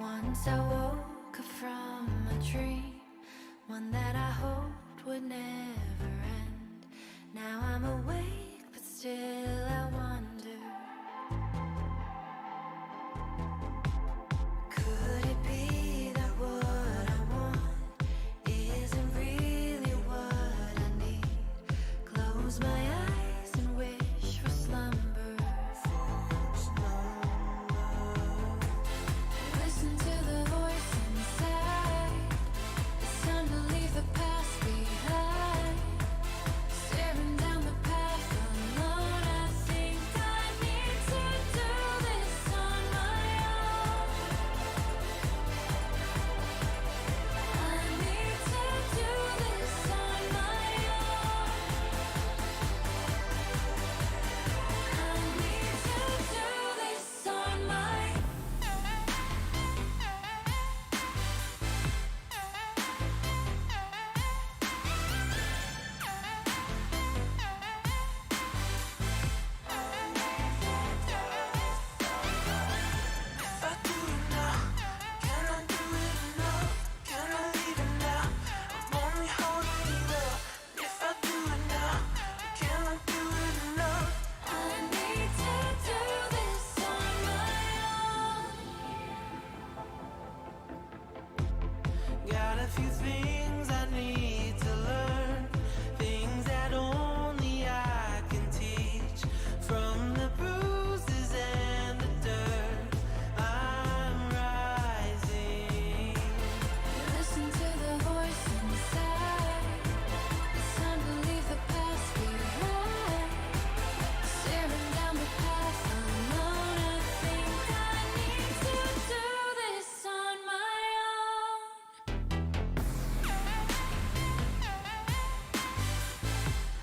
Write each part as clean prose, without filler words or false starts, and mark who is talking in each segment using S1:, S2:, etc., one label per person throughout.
S1: Once I woke up from a dream, one that I hoped would never end. Now I'm awake, but still I wonder, could it be that what I want isn't really what I need? Close my eyes and wish for slumber. Listen to the voice inside. It's time to leave the past behind. Staring down the path alone, I think I need to do this on my own. I need to do this on my own. I need to do this on my own.
S2: If I do it now, can I do it enough? Can I leave it now? I'm only holding you up. If I do it now, can I do it enough?
S1: I need to do this on my own.
S2: Got a few things I need to learn, things that only I can teach. From the bruises and the dirt, I'm rising.
S1: Listen to the voice inside. It's time to leave the past behind. Staring down the path alone, I think I need to do this on my own.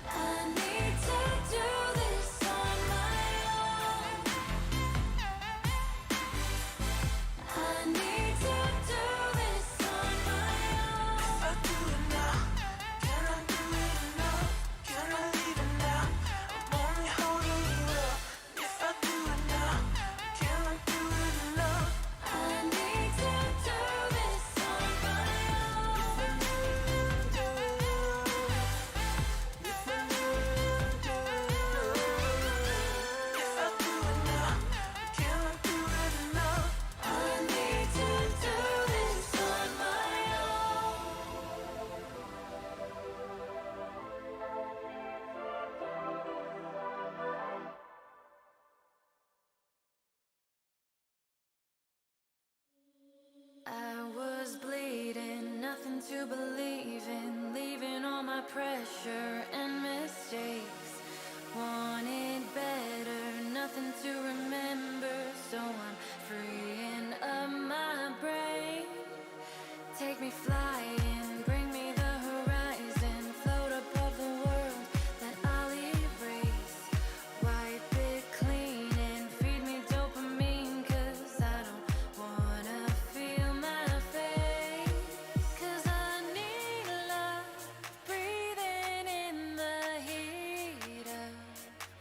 S1: I need to do this on my own. I need to do this on my own.
S2: If I do it now, can I do it enough? Can I leave it now? I'm only holding you up. If I do it now, can I do it enough?
S1: I need to do this on my own.
S2: If I do it now, can I do it enough?
S1: I need to do this on my own. I was bleeding, nothing to believe in, leaving all my pressure and mistakes. Wanted better, nothing to remember, so I'm freeing up my brain. Take me flying, bring me the horizon, float above the world that I'll erase. Wipe it clean and feed me dopamine, 'cause I don't wanna feel my face. 'Cause I need love, breathing in the heat of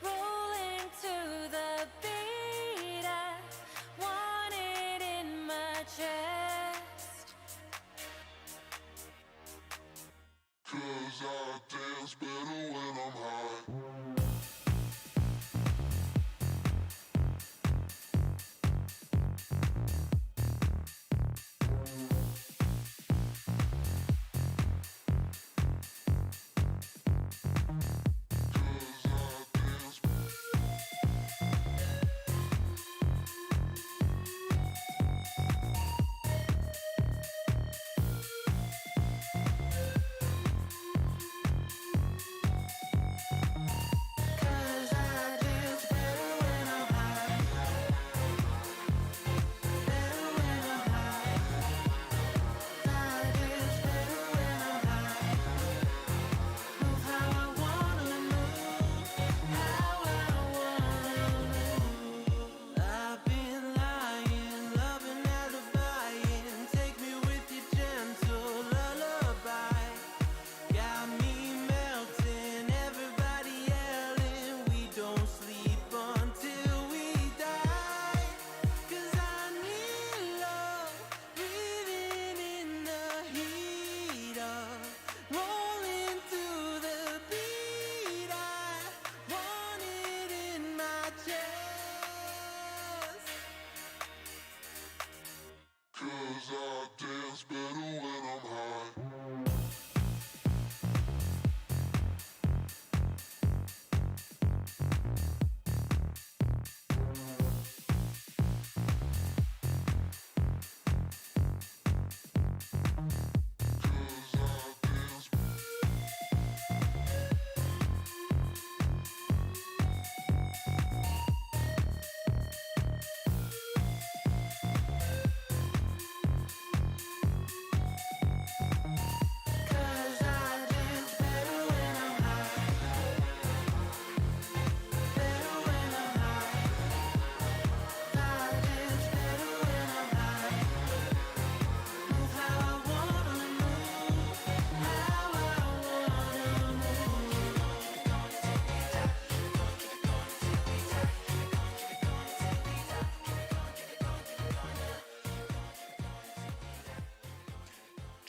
S1: rolling to the beat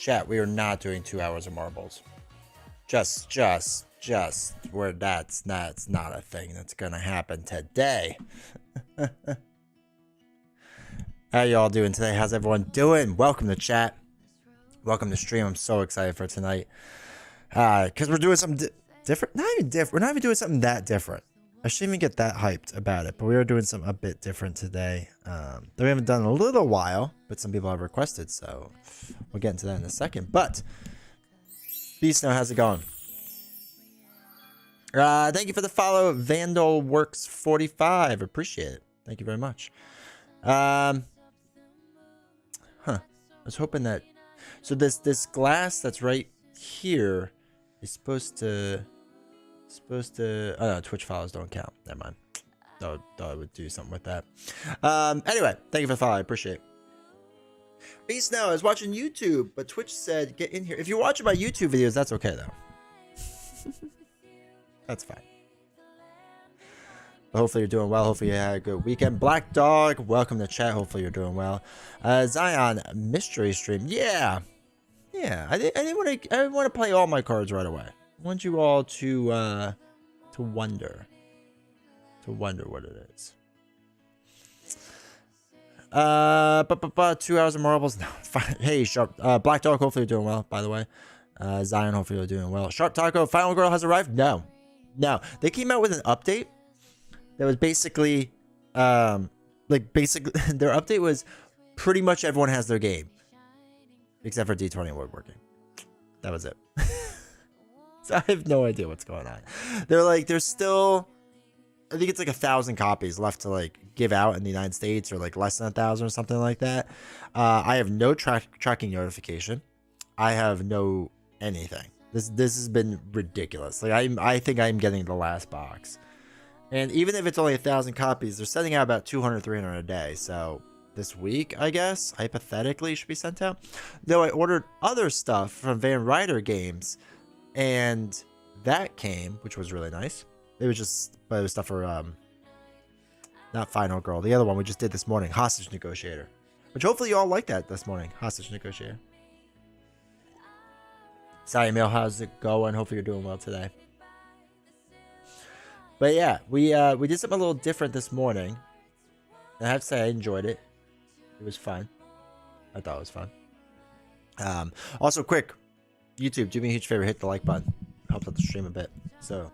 S3: Chat, we are not doing 2 hours of marbles. Just where that's not a thing that's gonna happen today. How y'all doing today? How's everyone doing? Welcome to chat. Welcome to stream. I'm so excited for tonight. Because we're doing something different. Not even different. We're not even doing something that different. I shouldn't even get that hyped about it, but we are doing something a bit different today that we haven't done in a little while, but some people have requested, so we'll get into that in a second. But Beast Snow, how's it going? Thank you for the follow, Vandal Works 45. Appreciate it. Thank you very much. I was hoping that this glass that's right here is supposed to oh no, Twitch follows don't count. Never mind. Thought I would do something with that. Anyway, thank you for the follow. I appreciate it. Beast Now, I was watching YouTube, but Twitch said get in here. If you're watching my YouTube videos, that's okay though. That's fine. But hopefully you're doing well. Hopefully you had a good weekend. Black Dog, welcome to chat. Hopefully you're doing well. Zion mystery stream. Yeah. I didn't want to play all my cards right away. I want you all to wonder what it is. 2 hours of marbles. No, fine. Hey, Sharp. Black Dog, hopefully you're doing well, by the way. Zion, hopefully you're doing well. Sharp Taco, Final Girl has arrived? No. They came out with an update that was basically, their update was pretty much everyone has their game. Except for D20 Woodworking. That was it. So I have no idea what's going on. There's still, I think it's like 1,000 copies left to like give out in the United States, or like less than 1,000 or something like that. I have no tracking notification. I have no anything. This has been ridiculous. Like I think I'm getting the last box, and even if it's only 1,000 copies, they're sending out about 200, 300 a day. So this week, I guess, hypothetically, should be sent out. Though I ordered other stuff from Van Ryder Games, and that came, which was really nice. It was stuff for not Final Girl, the other one we just did this morning, Hostage Negotiator, which hopefully you all liked that this morning, Hostage Negotiator. Sorry, Emil, how's it going? Hopefully you're doing well today. But yeah, we did something a little different this morning. And I have to say I enjoyed it. It was fun. I thought it was fun. Also, quick, YouTube, do me a huge favor, hit the like button. Helps out the stream a bit. So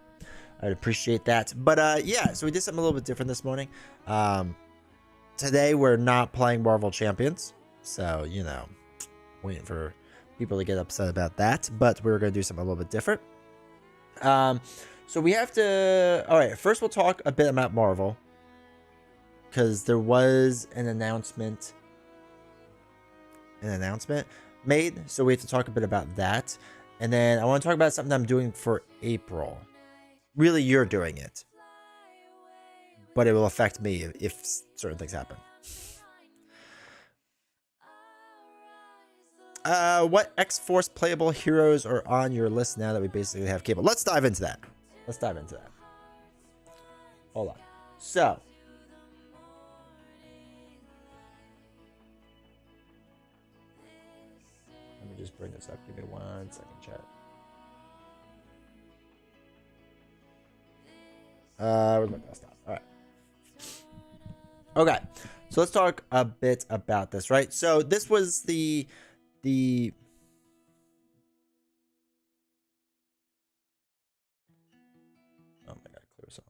S3: I'd appreciate that. But yeah, so we did something a little bit different this morning. Today we're not playing Marvel Champions. So, you know, waiting for people to get upset about that. But we're going to do something a little bit different. So we have to... Alright, first we'll talk a bit about Marvel. Because there was an announcement made. So we have to talk a bit about that. And then I want to talk about something I'm doing for April. Really, you're doing it. But it will affect me if certain things happen. What X-Force playable heroes are on your list now that we basically have cable? Let's dive into that. Hold on. So. Let me just bring this up. Give me 1 second, chat. Where's my desktop? All right. Okay. So let's talk a bit about this, right? So this was the oh my god, clear songs.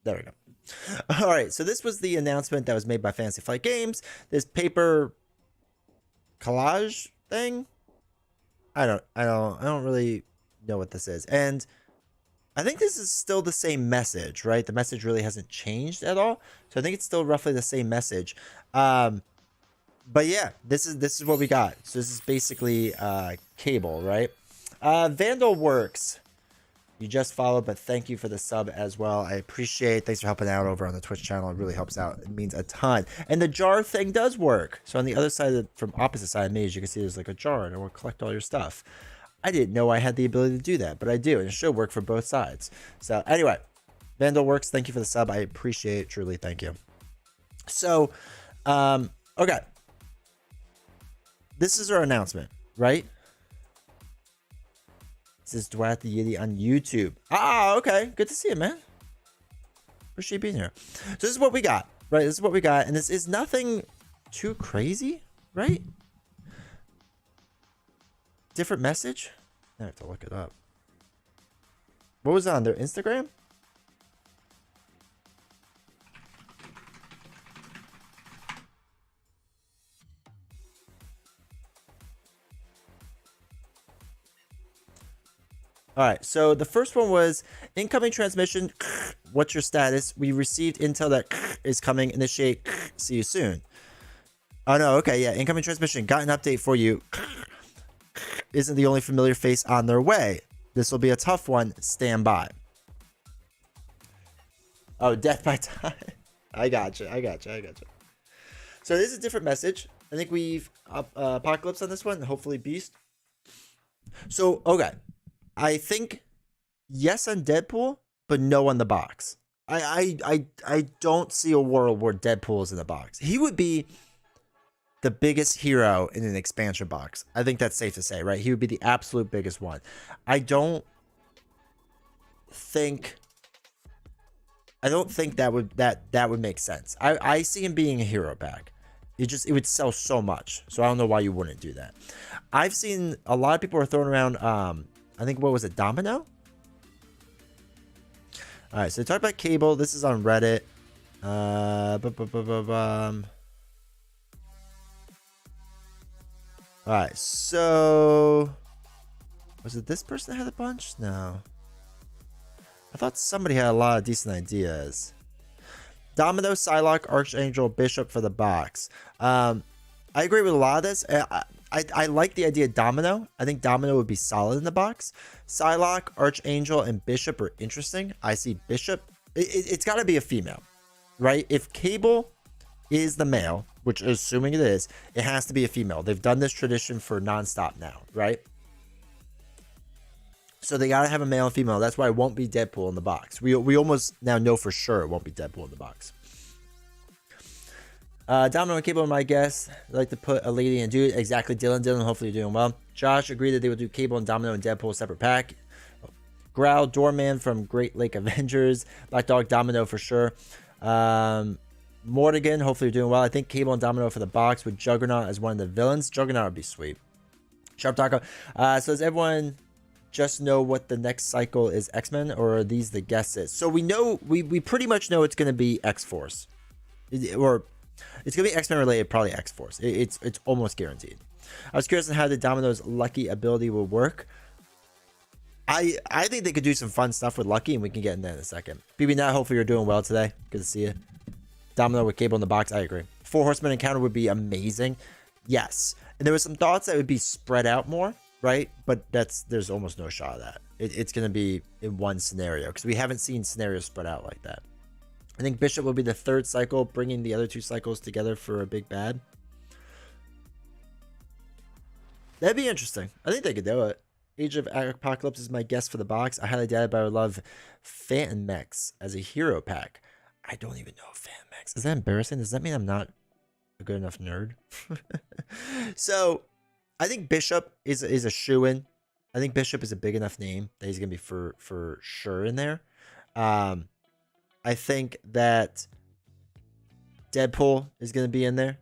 S3: There we go. All right, so this was the announcement that was made by Fantasy Flight Games. This paper collage thing. I don't really know what this is, and I think this is still the same message, right? The message really hasn't changed at all, so I think it's still roughly the same message. But yeah, this is what we got. So this is basically cable, right? Vandal Works. You just followed, but thank you for the sub as well. I appreciate. Thanks for helping out over on the Twitch channel. It really helps out. It means a ton. And the jar thing does work. So on the other side, from opposite side of me, as you can see, there's like a jar, and it will collect all your stuff. I didn't know I had the ability to do that, but I do, and it should work for both sides. So anyway, Vandal Works, thank you for the sub. I appreciate it, truly. Thank you. So Okay. This is our announcement, right? This is Dwight the Yeti on YouTube. Ah, okay. Good to see you, man. Appreciate being here. So this is what we got, right? This is what we got. And this is nothing too crazy, right? Different message? I have to look it up. What was it on their Instagram? All right, so the first one was incoming transmission. What's your status? We received intel that is coming. Initiate. See you soon. Oh, no. Okay, yeah. Incoming transmission. Got an update for you. Isn't the only familiar face on their way. This will be a tough one. Stand by. Oh, death by time. I got you. So this is a different message. I think we've Apocalypse on this one. Hopefully Beast. So, okay. I think yes on Deadpool, but no on the box. I don't see a world where Deadpool is in the box. He would be the biggest hero in an expansion box. I think that's safe to say, right? He would be the absolute biggest one. I don't think that would make sense. I see him being a hero pack. It would sell so much. So I don't know why you wouldn't do that. I've seen a lot of people are throwing around I think, what was it, Domino? All right, so they talked about Cable. This is on Reddit. All right, so was it this person that had a bunch? No. I thought somebody had a lot of decent ideas. Domino, Psylocke, Archangel, Bishop for the box. I agree with a lot of this. I like the idea of Domino. I think Domino would be solid in the box. Psylocke, Archangel, and Bishop are interesting. I see Bishop. It's got to be a female, right? If Cable is the male, which assuming it is, it has to be a female. They've done this tradition for nonstop now, right? So they got to have a male and female. That's why it won't be Deadpool in the box. We almost now know for sure it won't be Deadpool in the box. Domino and Cable, my guess. I'd like to put a lady and dude. Exactly, Dylan. Hopefully you're doing well. Josh agreed that they would do Cable and Domino and Deadpool separate pack. Growl, Doorman from Great Lake Avengers. Black Dog, Domino for sure. Mortigan, hopefully you're doing well. I think Cable and Domino for the box with Juggernaut as one of the villains. Juggernaut would be sweet. Sharp Taco. So does everyone just know what the next cycle is, X-Men, or are these the guesses? So we know, we pretty much know it's going to be X-Force. Or it's going to be X-Men related, probably X-Force. It's almost guaranteed. I was curious on how the Domino's Lucky ability will work. I think they could do some fun stuff with Lucky, and we can get in there in a second. BB Nat, hopefully you're doing well today. Good to see you. Domino with Cable in the box, I agree. 4 Horsemen encounter would be amazing. Yes. And there were some thoughts that would be spread out more, right? But there's almost no shot of that. It's going to be in one scenario, because we haven't seen scenarios spread out like that. I think Bishop will be the 3rd cycle, bringing the other 2 cycles together for a big bad. That'd be interesting. I think they could do it. Age of Apocalypse is my guess for the box. I highly doubt it, but I would love Phantom Mex as a hero pack. I don't even know Phantom Mex. Is that embarrassing? Does that mean I'm not a good enough nerd? So, I think Bishop is a shoo-in. I think Bishop is a big enough name that he's going to be for sure in there. I think that Deadpool is going to be in there.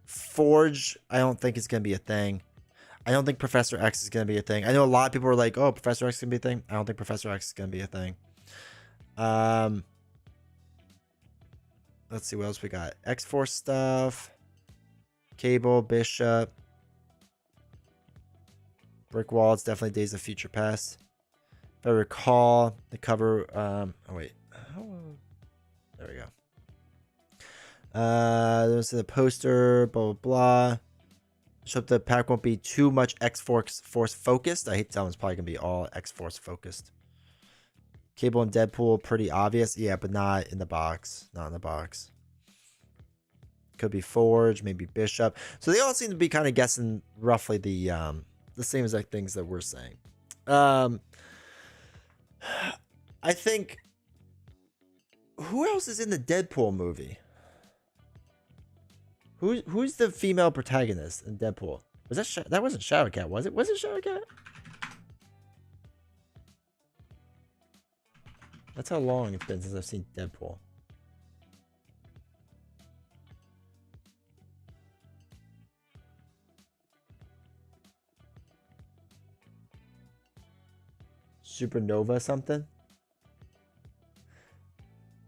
S3: Forge, I don't think it's going to be a thing. I don't think Professor X is going to be a thing. I know a lot of people are like, oh, Professor X is going to be a thing. I don't think Professor X is going to be a thing. Let's see what else we got. X-Force stuff. Cable, Bishop. Brick Wall, it's definitely Days of Future Past. If I recall, the cover... oh, wait. There we go. There's the poster, blah, blah, blah. Just hope the pack won't be too much X-Force focused. I hate to tell them it's probably going to be all X-Force focused. Cable and Deadpool, pretty obvious. Yeah, but not in the box. Not in the box. Could be Forge, maybe Bishop. So they all seem to be kind of guessing roughly the same exact things that we're saying. I think Who else is in the Deadpool movie? Who's the female protagonist in Deadpool? Was that that wasn't Shadowcat, was it? Was it Shadowcat? That's how long it's been since I've seen Deadpool. Supernova something?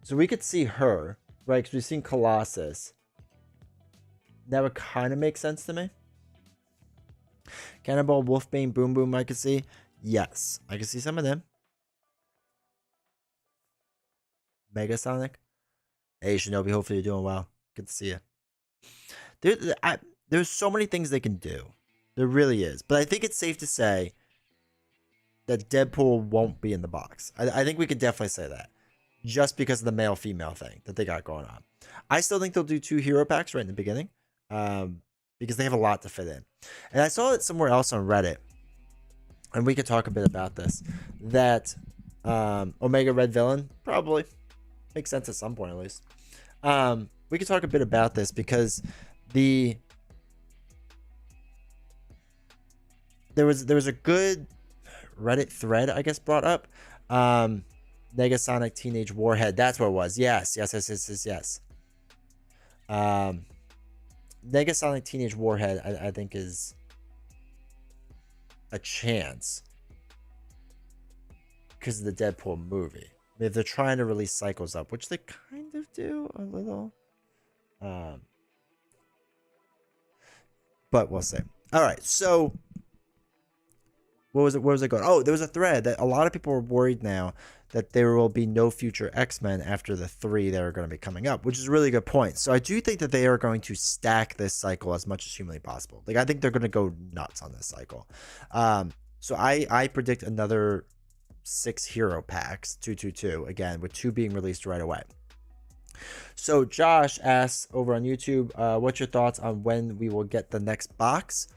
S3: So we could see her, right? Because we've seen Colossus. That would kind of make sense to me. Cannonball, Wolfbane, Boom Boom, I could see. Yes, I can see some of them. Megasonic. Hey, Shinobi, hopefully you're doing well. Good to see you. There's so many things they can do. There really is. But I think it's safe to say that Deadpool won't be in the box. I think we could definitely say that. Just because of the male-female thing that they got going on. I still think they'll do 2 hero packs right in the beginning. Because they have a lot to fit in. And I saw it somewhere else on Reddit. And we could talk a bit about this. That Omega Red Villain probably makes sense at some point at least. We could talk a bit about this because there was a good Reddit thread, I guess, brought up. Negasonic Teenage Warhead. That's what it was. Yes. Negasonic Teenage Warhead, I think, is a chance because of the Deadpool movie. I mean, if they're trying to release cycles up, which they kind of do a little, but we'll see. All right, so what was it? Where was it going? Oh, there was a thread that a lot of people are worried now that there will be no future X-Men after the 3 that are going to be coming up, which is a really good point. So I do think that they are going to stack this cycle as much as humanly possible. Like, I think they're going to go nuts on this cycle. So I predict another 6 hero packs, 222, again, with 2 being released right away. So Josh asks over on YouTube, what's your thoughts on when we will get the next box?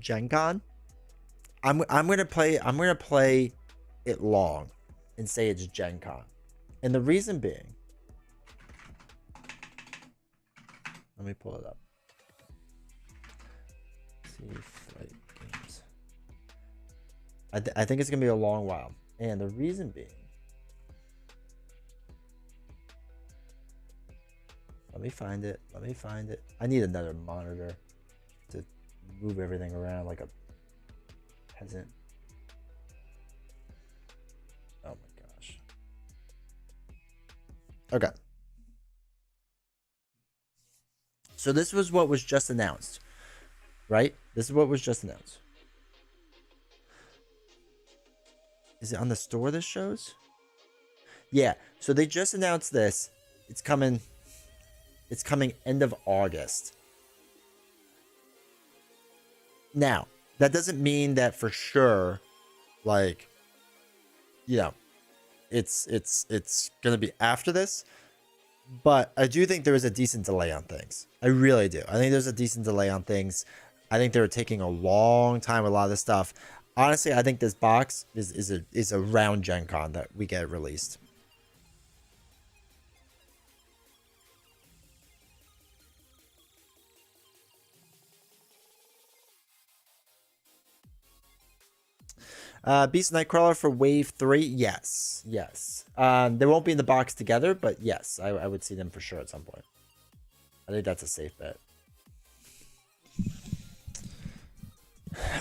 S3: Gen Con? I'm gonna play it long and say it's Gen Con. And the reason being, let me pull it up. See flight games. I think it's gonna be a long while. And the reason being, let me find it. I need another monitor to move everything around like a peasant. Oh my gosh. Okay. So this was what was just announced, right? This is what was just announced. Is it on the store this shows? Yeah. So they just announced this. It's coming end of August. Now, that doesn't mean that for sure, like, you know, it's gonna be after this, but I do think there is a decent delay on things. I really do. I think there's a decent delay on things. I think they're taking a long time with a lot of this stuff. Honestly, I think this box is around Gen Con that we get released. Beast Nightcrawler for Wave 3. Yes. They won't be in the box together, but yes, I would see them for sure at some point. I think that's a safe bet.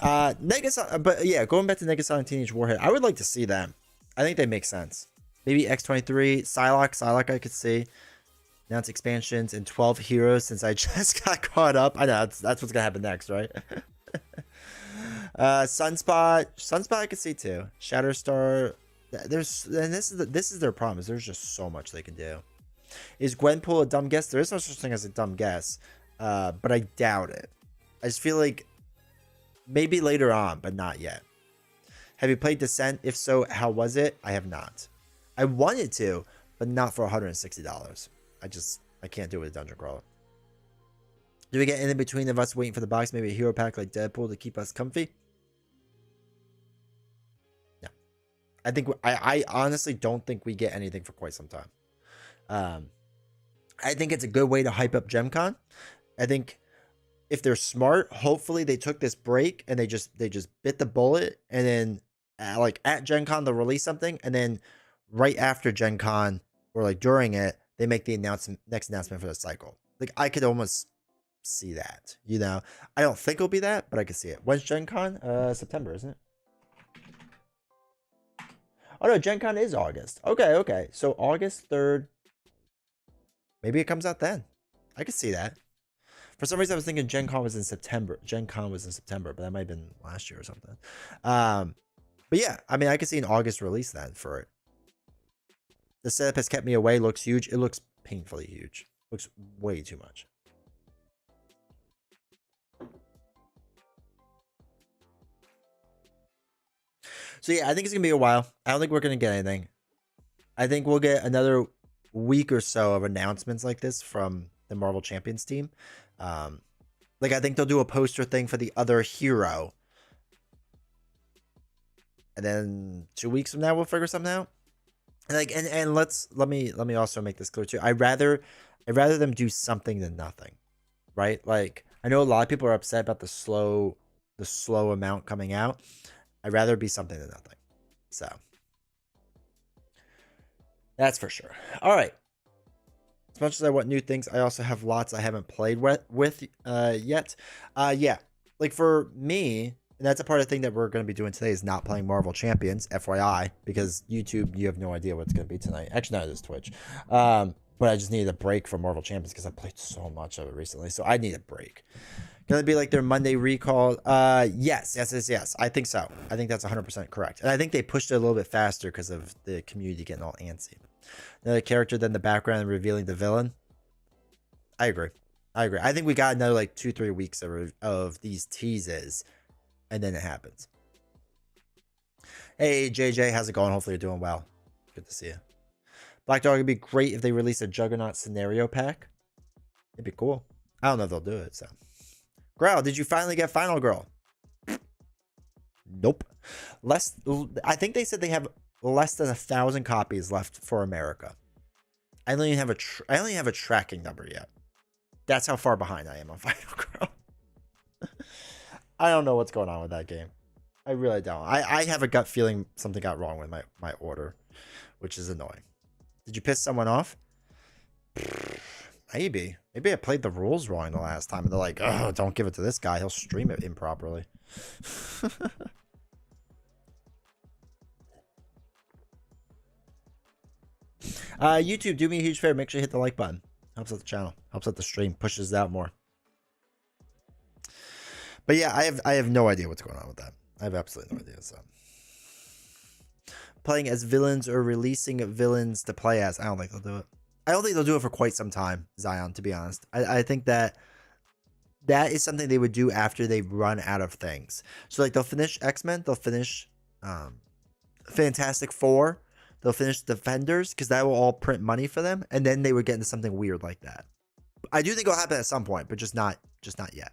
S3: But yeah, going back to Negasonic Teenage Warhead, I would like to see them. I think they make sense. Maybe X23, Psylocke I could see. Announce expansions and 12 heroes since I just got caught up. I know that's what's gonna happen next, right? Sunspot I could see too. Shatterstar. This is their problem. Is there's just so much they can do. Is Gwenpool a dumb guess? There is no such thing as a dumb guess, but I doubt it. I just feel like maybe later on, but not yet. Have you played Descent? If so, how was it? I have not. I wanted to, but not for $160. I can't do it with a dungeon crawler. Do we get in between of us waiting for the box? Maybe a hero pack like Deadpool to keep us comfy? No. I think I honestly don't think we get anything for quite some time. I think it's a good way to hype up Gen Con. I think if they're smart, hopefully they took this break and they just bit the bullet, and then like at Gen Con they'll release something, and then right after Gen Con or like during it they make the next announcement for the cycle. Like I could almost see that, you know. I don't think it'll be that, but I can see it. When's Gen Con? September, isn't it? Oh no, Gen Con is August. Okay. So August 3rd. Maybe it comes out then. I could see that. For some reason I was thinking Gen Con was in September. Gen Con was in September, but that might have been last year or something. But yeah, I mean I could see an August release then for it. The setup has kept me away. Looks huge. It looks painfully huge. Looks way too much. So yeah, I think it's gonna be a while. I don't think we're gonna get anything. I think we'll get another week or so of announcements like this from the Marvel Champions team. Like I think they'll do a poster thing for the other hero, and then 2 weeks from now we'll figure something out. And like and let me also make this clear too. I'd rather them do something than nothing, right? Like I know a lot of people are upset about the slow amount coming out. I'd rather it be something than nothing. So that's for sure. All right. As much as I want new things, I also have lots I haven't played with yet. Yeah, like for me, and that's a part of the thing that we're going to be doing today is not playing Marvel Champions, FYI, because YouTube, you have no idea what it's going to be tonight. Actually, no, it is Twitch. But I just needed a break from Marvel Champions because I played so much of it recently, so I need a break. Gonna be like their Monday recall. Yes. I think so. I think that's 100% correct. And I think they pushed it a little bit faster because of the community getting all antsy. Another character than the background and revealing the villain. I agree. I think we got another like 2-3 weeks of these teases, and then it happens. Hey JJ, how's it going? Hopefully you're doing well. Good to see you. Black Dog would be great if they release a Juggernaut scenario pack. It'd be cool. I don't know if they'll do it, so. Growl, did you finally get Final Girl? Nope. I think they said they have less than 1,000 copies left for America. I only have a tracking number yet. That's how far behind I am on Final Girl. I don't know what's going on with that game. I really don't. I have a gut feeling something got wrong with my order, which is annoying. Did you piss someone off? Maybe I played the rules wrong the last time, and they're like, "Oh, don't give it to this guy. He'll stream it improperly." YouTube, do me a huge favor. Make sure you hit the like button. Helps out the channel. Helps out the stream. Pushes it out more. But yeah, I have no idea what's going on with that. I have absolutely no idea. So playing as villains or releasing villains to play as, I don't think they'll do it. I don't think they'll do it for quite some time, Zion, to be honest. I think that is something they would do after they run out of things. So like they'll finish X-Men, they'll finish Fantastic Four, they'll finish Defenders, because that will all print money for them, and then they would get into something weird like that. I do think it'll happen at some point, but just not yet.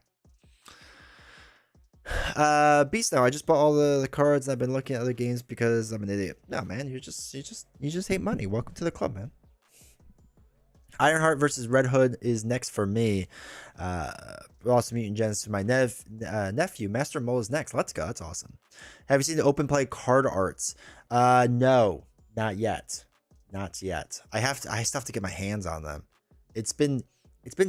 S3: Beast now, I just bought all the cards and I've been looking at other games because I'm an idiot. No man, you just hate money. Welcome to the club, man. Ironheart versus Red Hood is next for me. Also Mutant Genesis to my nephew. Master Mole is next. Let's go. That's awesome. Have you seen the open play card arts? No, not yet. Not yet. I still have to get my hands on them. It's been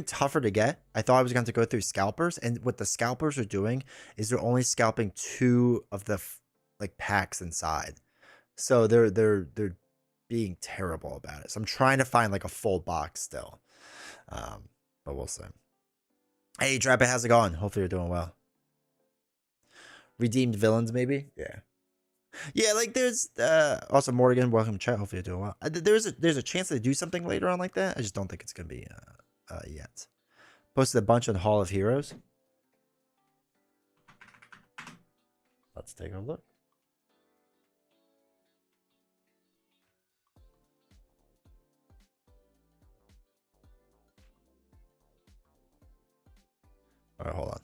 S3: tougher to get. I thought I was going to go through scalpers, and what the scalpers are doing is they're only scalping 2 of the like packs inside. So they're being terrible about it. So I'm trying to find like a full box still. But we'll see. Hey Drappet, how's it going? Hopefully you're doing well. Redeemed villains, maybe? Yeah, like there's also Morgan, welcome to chat. Hopefully you're doing well. There's a chance to do something later on like that. I just don't think it's gonna be yet. Posted a bunch on Hall of Heroes. Let's take a look. All right, hold on.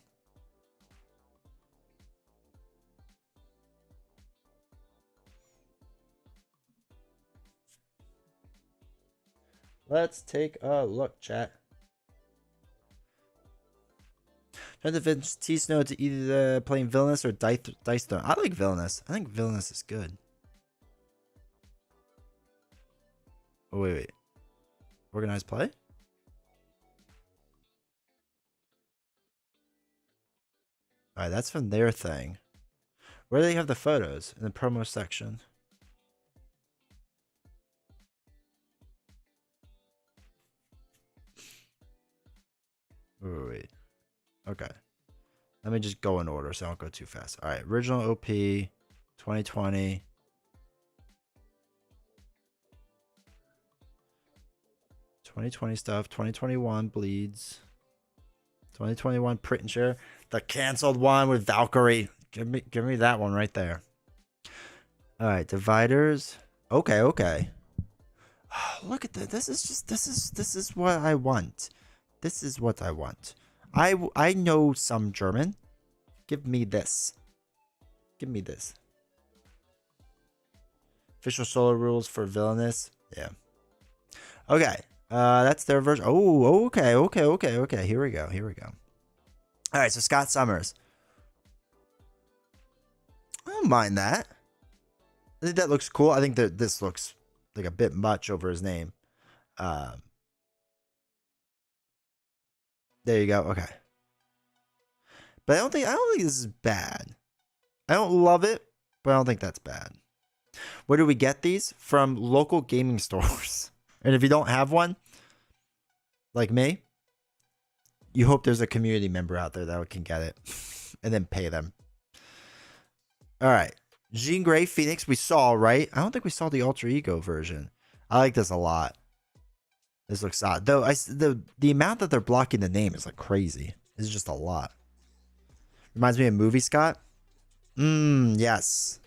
S3: Let's take a look, chat. Trying to fit T Snow to either playing Villainous or Dice Throne. I like Villainous. I think Villainous is good. Oh, wait. Organized play? Alright, that's from their thing. Where do they have the photos? In the promo section. Wait. Okay. Let me just go in order so I don't go too fast. Alright, original OP 2020. Stuff. 2021 bleeds. 2021 print and share. The canceled one with Valkyrie. Give me that one right there. All right, dividers. Okay. Look at that. This is what I want. This is what I want. I know some German. Give me this. Give me this. Official solo rules for Villainous. Yeah. Okay. That's their version. Oh, okay. Here we go. All right, so Scott Summers. I don't mind that. I think that looks cool. I think that this looks like a bit much over his name. There you go. Okay. But I don't think this is bad. I don't love it, but I don't think that's bad. Where do we get these? From local gaming stores. And if you don't have one, like me, you hope there's a community member out there that can get it and then pay them. All right. Jean Grey Phoenix, we saw, right? I don't think we saw the Alter Ego version. I like this a lot. This looks odd. Though the amount that they're blocking the name is like crazy. It's just a lot. Reminds me of Movie Scott. Yes.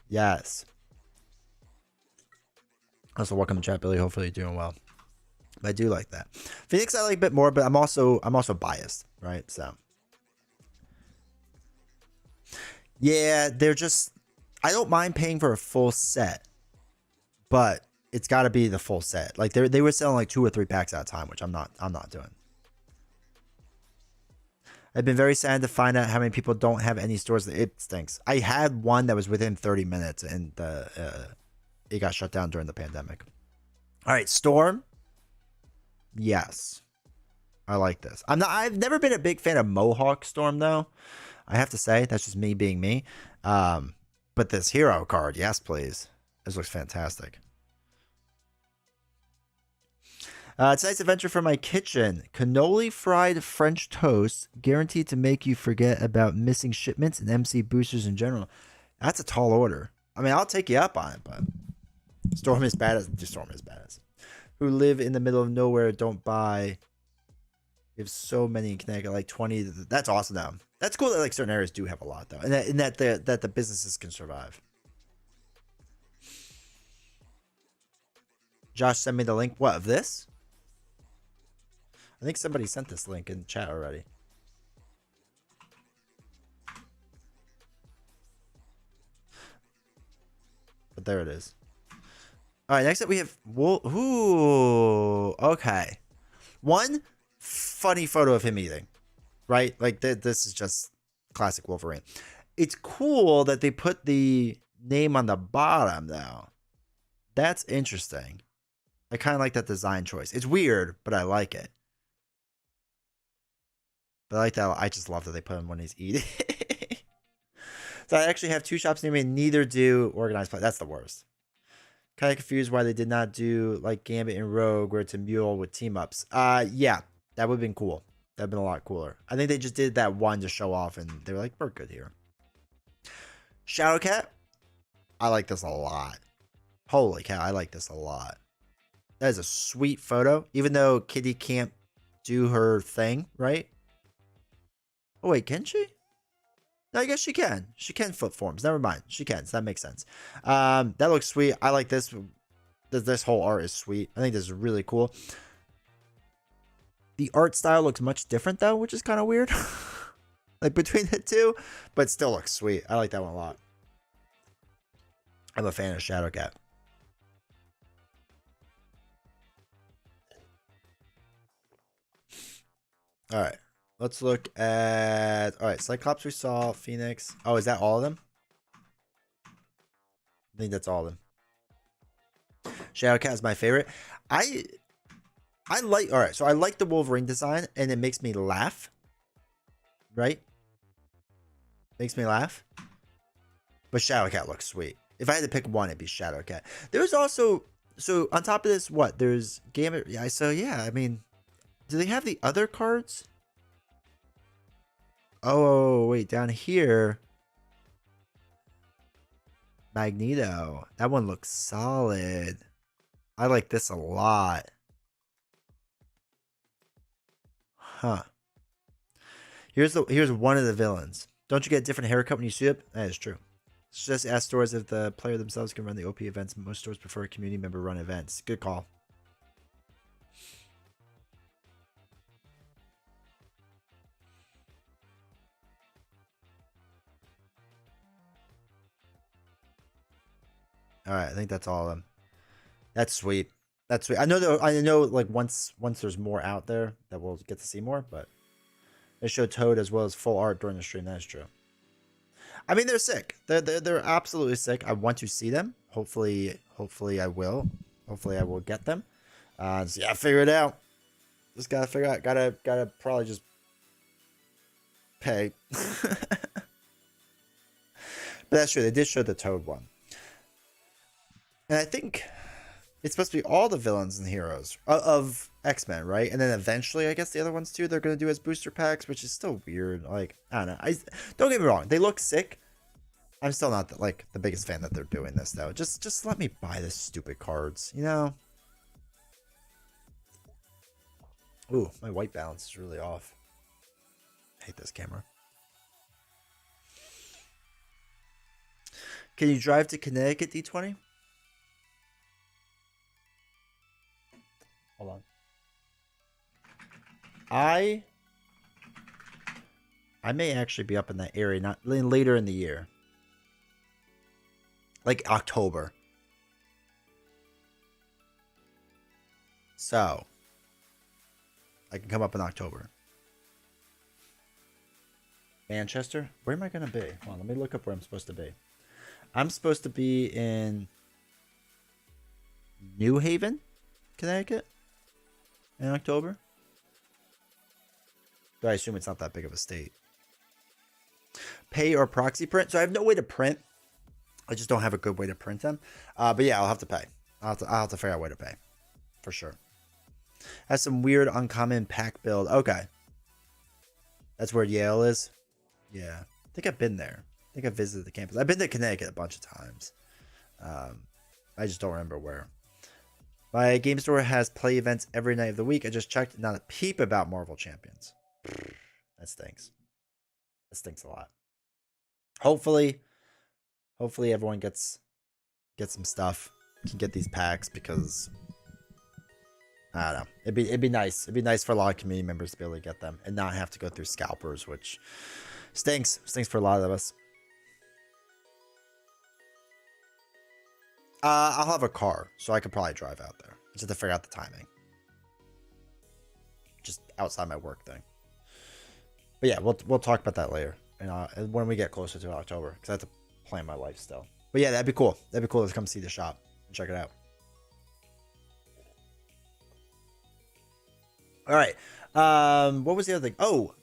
S3: Also, welcome to chat, Billy. Hopefully you're doing well. But I do like that. Phoenix I like a bit more, but I'm also biased, right? So yeah, they're just, I don't mind paying for a full set, but it's got to be the full set. Like they were selling like 2 or 3 packs at a time, which I'm not doing. I've been very sad to find out how many people don't have any stores. It stinks. I had one that was within 30 minutes and it got shut down during the pandemic. All right, Storm. Yes. I like this. I've never been a big fan of Mohawk Storm though. I have to say, that's just me being me. But this hero card, yes, please. This looks fantastic. Tonight's adventure from my kitchen. Cannoli fried French toast, guaranteed to make you forget about missing shipments and MC boosters in general. That's a tall order. I mean, I'll take you up on it, but Storm is badass. Who live in the middle of nowhere don't buy. We have so many in Connecticut, like 20. That's awesome now. That's cool that like certain areas do have a lot though, and that the businesses can survive. Josh sent me the link. What, of this? I think somebody sent this link in chat already. But there it is. All right, next up we have ooh, okay. One funny photo of him eating, right? Like this is just classic Wolverine. It's cool that they put the name on the bottom though. That's interesting. I kind of like that design choice. It's weird, but I like it. But I like that. I just love that they put him when he's eating. So I actually have 2 shops near me, and neither do organized play. That's the worst. Kind of confused why they did not do like Gambit and Rogue, where it's a mule with team ups. Yeah, that would have been cool. That'd been a lot cooler. I think they just did that one to show off, and they were like, "We're good here." Shadowcat, I like this a lot. Holy cow, I like this a lot. That is a sweet photo, even though Kitty can't do her thing, right? Oh wait, can she? No, I guess she can. She can flip forms. Never mind. She can. So that makes sense. That looks sweet. I like this. This whole art is sweet. I think this is really cool. The art style looks much different though, which is kind of weird. Like between the two, but still looks sweet. I like that one a lot. I'm a fan of Shadowcat. All right. Let's look at. All right. Cyclops we saw. Phoenix. Oh, is that all of them? I think that's all of them. Shadowcat is my favorite. I like. All right. So I like the Wolverine design, and it makes me laugh. Right? Makes me laugh. But Shadowcat looks sweet. If I had to pick one, it'd be Shadowcat. There's also. So on top of this, what? There's Gambit. Yeah. So yeah. I mean, do they have the other cards? Oh, wait, down here. Magneto. That one looks solid. I like this a lot. Huh. Here's one of the villains. Don't you get a different haircut when you suit up? That is true. It's just ask stores if the player themselves can run the OP events. Most stores prefer a community member run events. Good call. All right, I think that's all of them. That's sweet. That's sweet. I know. Like once there's more out there that we'll get to see more, but they showed Toad as well as full art during the stream. That's true. I mean, they're sick. They're absolutely sick. I want to see them. Hopefully I will. Hopefully I will get them. So yeah, figure it out. Just gotta figure out. Gotta probably just pay. But that's true. They did show the Toad one. And I think it's supposed to be all the villains and heroes of X-Men, right? And then eventually, I guess the other ones too, they're going to do as booster packs, which is still weird. Like, I don't know. Don't get me wrong. They look sick. I'm still not the biggest fan that they're doing this, though. Just let me buy the stupid cards, you know? Ooh, my white balance is really off. I hate this camera. Can you drive to Connecticut, D20? Hold on. I may actually be up in that area, not later in the year. Like October. So, I can come up in October. Manchester? Where am I going to be? Hold on, let me look up where I'm supposed to be. I'm supposed to be in New Haven, Connecticut in October. But I assume it's not that big of a state. Pay or proxy print. So I have no way to print. I just don't have a good way to print them. But yeah, I'll have to pay. I'll have to figure out a way to pay. For sure. Has some weird uncommon pack build. Okay. That's where Yale is. Yeah. I think I've been there. I think I visited the campus. I've been to Connecticut a bunch of times. I just don't remember where. My game store has play events every night of the week. I just checked. Not a peep about Marvel Champions. That stinks. That stinks a lot. Hopefully everyone gets some stuff. Can get these packs because I don't know. It'd be nice. It'd be nice for a lot of community members to be able to get them and not have to go through scalpers, which stinks. Stinks for a lot of us. I'll have a car, so I could probably drive out there. Just have to figure out the timing. Just outside my work thing. But yeah, we'll talk about that later, and when we get closer to October, because I have to plan my life still. But yeah, that'd be cool. That'd be cool to come see the shop and check it out. All right. What was the other thing? Oh,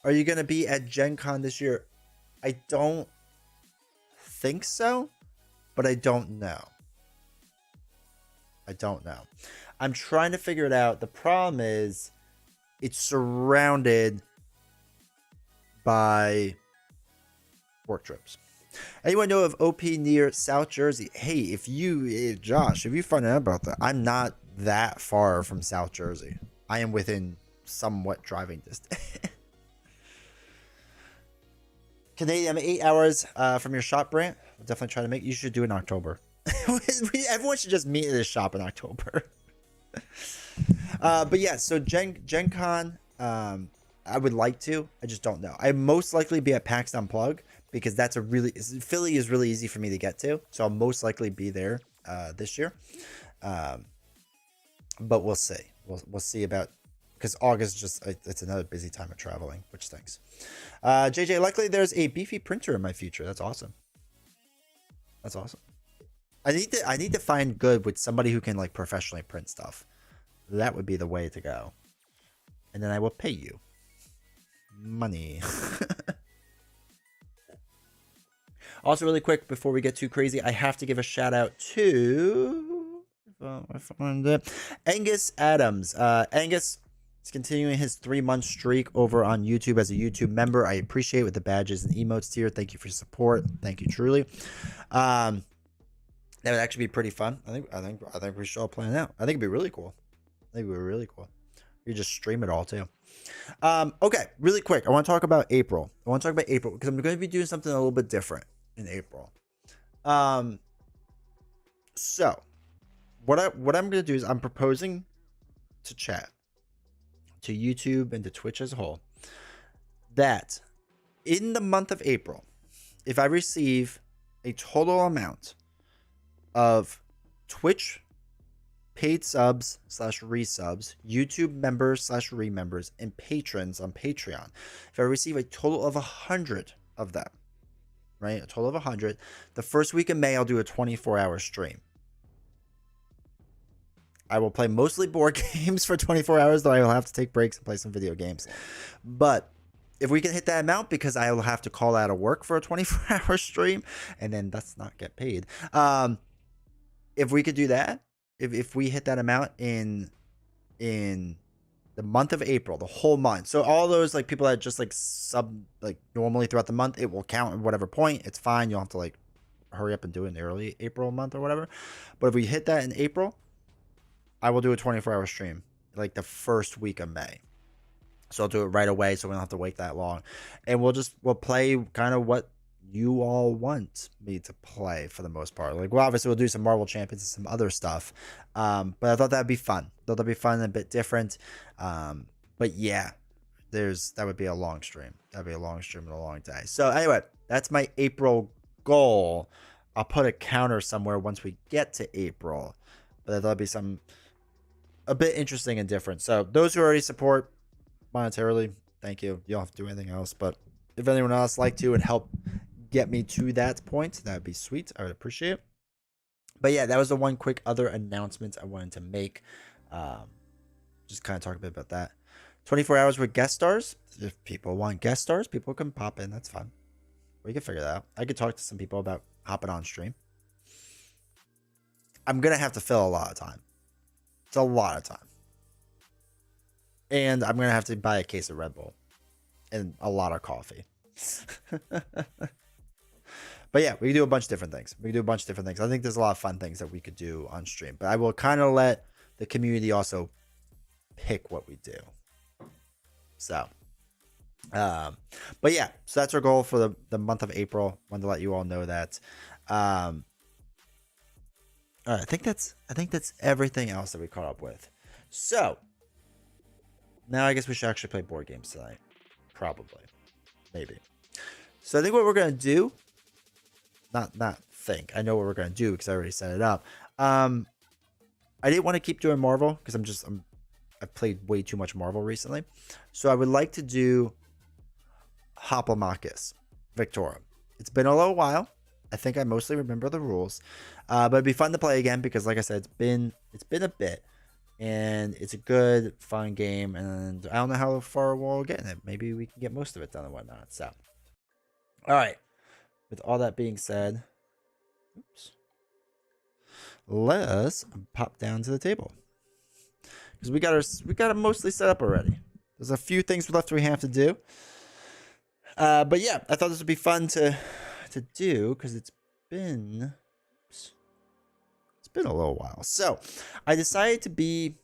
S3: are you gonna be at Gen Con this year? I don't think so. But I don't know. I'm trying to figure it out. The problem is it's surrounded by work trips. Anyone know of OP near South Jersey? Hey, Josh, if you find out about that, I'm not that far from South Jersey. I am within somewhat driving distance. Canadian, I'm 8 hours from your shop, Brant. We'll definitely try to make. You should do it in October. Everyone should just meet at this shop in October. But yeah, so Gen Con, I would like to. I just don't know. I most likely be at PAX Unplugged because Philly is really easy for me to get to. So I'll most likely be there this year. But we'll see. We'll see about because August is just it's another busy time of traveling, which stinks. JJ, luckily there's a beefy printer in my future. That's awesome. That's awesome. I need to find good with somebody who can like professionally print stuff. That would be the way to go. And then I will pay you money. Also, really quick before we get too crazy, I have to give a shout out to Angus Adams. Angus is continuing his 3-month streak over on YouTube as a YouTube member. I appreciate it with the badges and emotes here. Thank you for your support. Thank you truly. That would actually be pretty fun. I think we should all plan it out. I think it'd be really cool. I think it'd be really cool. You just stream it all too. Okay, really quick. I want to talk about April. Because I'm going to be doing something a little bit different in April. So what I'm going to do is I'm proposing to chat, to YouTube and to Twitch as a whole, that in the month of April, if I receive a total amount of Twitch paid subs / resubs, YouTube members / remembers, and patrons on Patreon, if I receive a total of 100 of them, right? A total of 100, the first week of May, I'll do a 24-hour stream. I will play mostly board games for 24 hours, though I will have to take breaks and play some video games. But if we can hit that amount, because I will have to call out of work for a 24-hour stream, and then that's not get paid. If we could do that, if we hit that amount in the month of April, the whole month, so all those like people that just like sub like normally throughout the month, it will count at whatever point. It's fine. You'll have to like hurry up and do it in the early April month or whatever. But if we hit that in April, I will do a 24-hour stream like the first week of May. So I'll do it right away, so we don't have to wait that long, and we'll play kind of what you all want me to play for the most part. Like, well, obviously we'll do some Marvel Champions and some other stuff, but I thought that'd be fun. And a bit different. But yeah, that would be a long stream. That'd be a long stream and a long day. So anyway, that's my April goal. I'll put a counter somewhere once we get to April, but I thought it'd be a bit interesting and different. So those who already support monetarily, thank you. You don't have to do anything else, but if anyone else like to and help get me to that point, that would be sweet. I would appreciate it. But yeah, that was the one quick other announcement I wanted to make. Just kind of talk a bit about that. 24 hours with guest stars. If people want guest stars, people can pop in. That's fine. We can figure that out. I could talk to some people about hopping on stream. I'm going to have to fill a lot of time. It's a lot of time. And I'm going to have to buy a case of Red Bull and a lot of coffee. But yeah, we can do a bunch of different things. I think there's a lot of fun things that we could do on stream. But I will kind of let the community also pick what we do. So, but yeah, so that's our goal for the month of April. Wanted to let you all know that. All right, I think that's everything else that we caught up with. So now I guess we should actually play board games tonight. Probably, maybe. So I think what we're gonna do. Not think. I know what we're gonna do because I already set it up. I didn't want to keep doing Marvel because I've played way too much Marvel recently. So I would like to do Hoplomachus Victoria. It's been a little while. I think I mostly remember the rules, but it'd be fun to play again because, like I said, it's been a bit, and it's a good, fun game. And I don't know how far we'll get in it. Maybe we can get most of it done and whatnot. So, all right. With all that being said, let's pop down to the table because we got it mostly set up already. There's a few things left we have to do, but yeah, I thought this would be fun to do because it's been a little while. So I decided to be.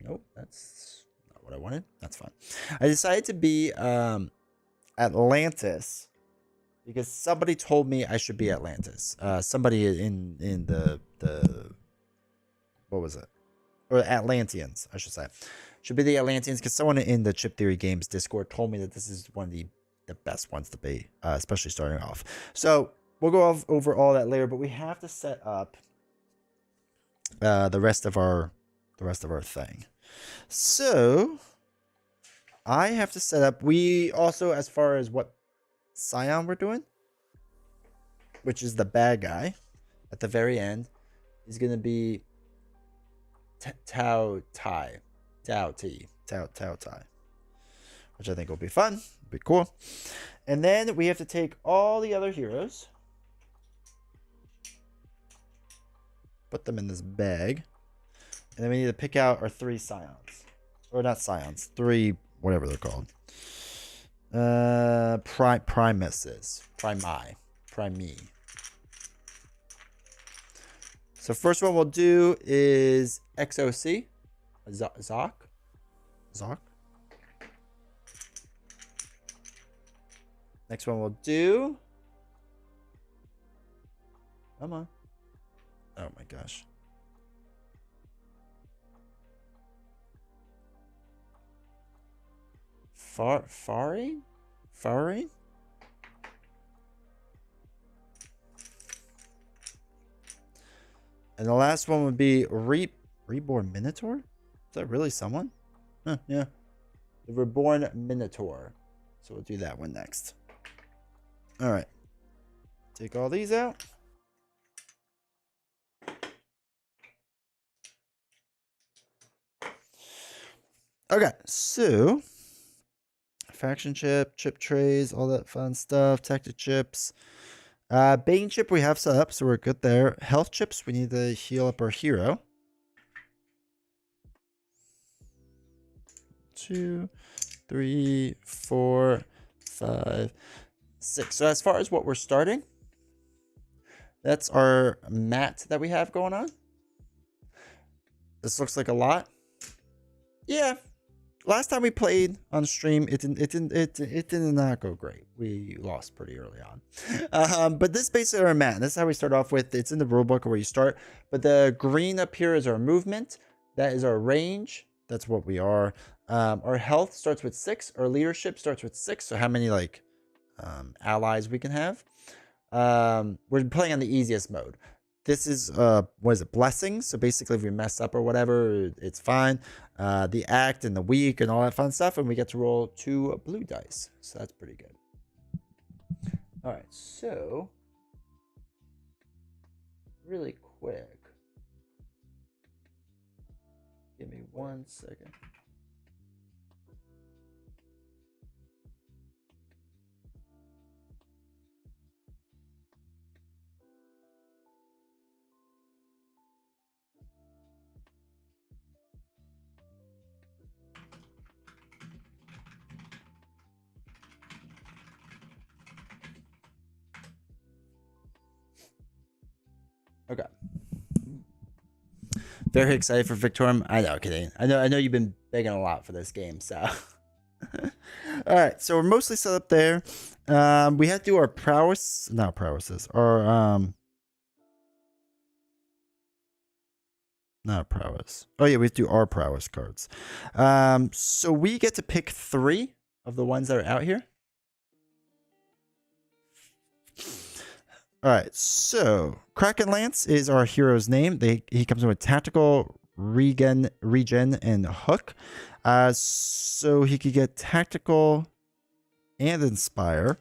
S3: Nope, that's not what I wanted. That's fine. I decided to be Atlantis. Because somebody told me I should be Atlantis. Somebody in the what was it? Or Atlanteans, I should say. Should be the Atlanteans because someone in the Chip Theory Games Discord told me that this is one of the best ones to be, especially starting off. So we'll go over all that later, but we have to set up the rest of our thing. So I have to set up. We also, as far as what Scion we're doing, which is the bad guy at the very end, is going to be Tao Tai, which I think will be fun, be cool. And then we have to take all the other heroes, put them in this bag, and then we need to pick out our 3 Scions, or not Scions, 3 whatever they're called. Primi. So first one we'll do is XOC, Zoc. Next one we'll do. Come on. Oh my gosh. Fari? And the last one would be Reborn Minotaur? Is that really someone? Huh, yeah. The Reborn Minotaur. So we'll do that one next. Alright. Take all these out. Okay, so faction chip trays, all that fun stuff, tactic chips. Bane chip we have set up, so we're good there. Health chips, we need to heal up our hero. 2, 3, 4, 5, 6. So as far as what we're starting, that's our mat that we have going on. This looks like a lot. Yeah. Last time we played on stream, it did not go great. We lost pretty early on. But this is basically our mat. This is how we start off with. It's in the rulebook where you start. But the green up here is our movement. That is our range. That's what we are. Our health starts with 6. Our leadership starts with 6. So how many like allies we can have. We're playing on the easiest mode. This is, what is it, blessings? So basically, if we mess up or whatever, it's fine. The act and the weak and all that fun stuff. And we get to roll 2 blue dice. So that's pretty good. All right, so really quick. Give me 1 second. Okay. Very excited for Victorium. I know, kidding. I know you've been begging a lot for this game, so. All right, so we're mostly set up there. We have to do our prowess, not prowesses, or not prowess. Oh yeah, we have to do our prowess cards. So we get to pick 3 of the ones that are out here. All right, so Kraken Lance is our hero's name. He comes in with tactical, regen, and hook. So he could get tactical and inspire.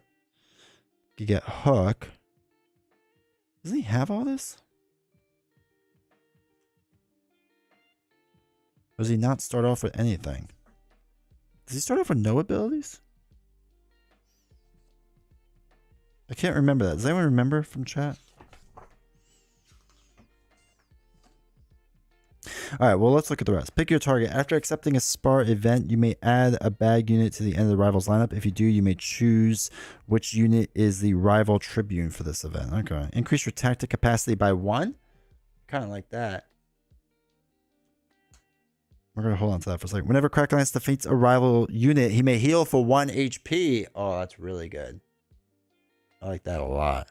S3: He could get hook. Doesn't he have all this? Or does he not start off with anything? Does he start off with no abilities? I can't remember that. Does anyone remember from chat? All right, well, let's look at the rest. Pick your target. After accepting a spar event, you may add a bag unit to the end of the rival's lineup. If you do, you may choose which unit is the rival tribune for this event. Okay. Increase your tactic capacity by 1. Kind of like that. We're going to hold on to that for a second. Whenever Cracklance defeats a rival unit, he may heal for 1 HP. Oh, that's really good. I like that a lot.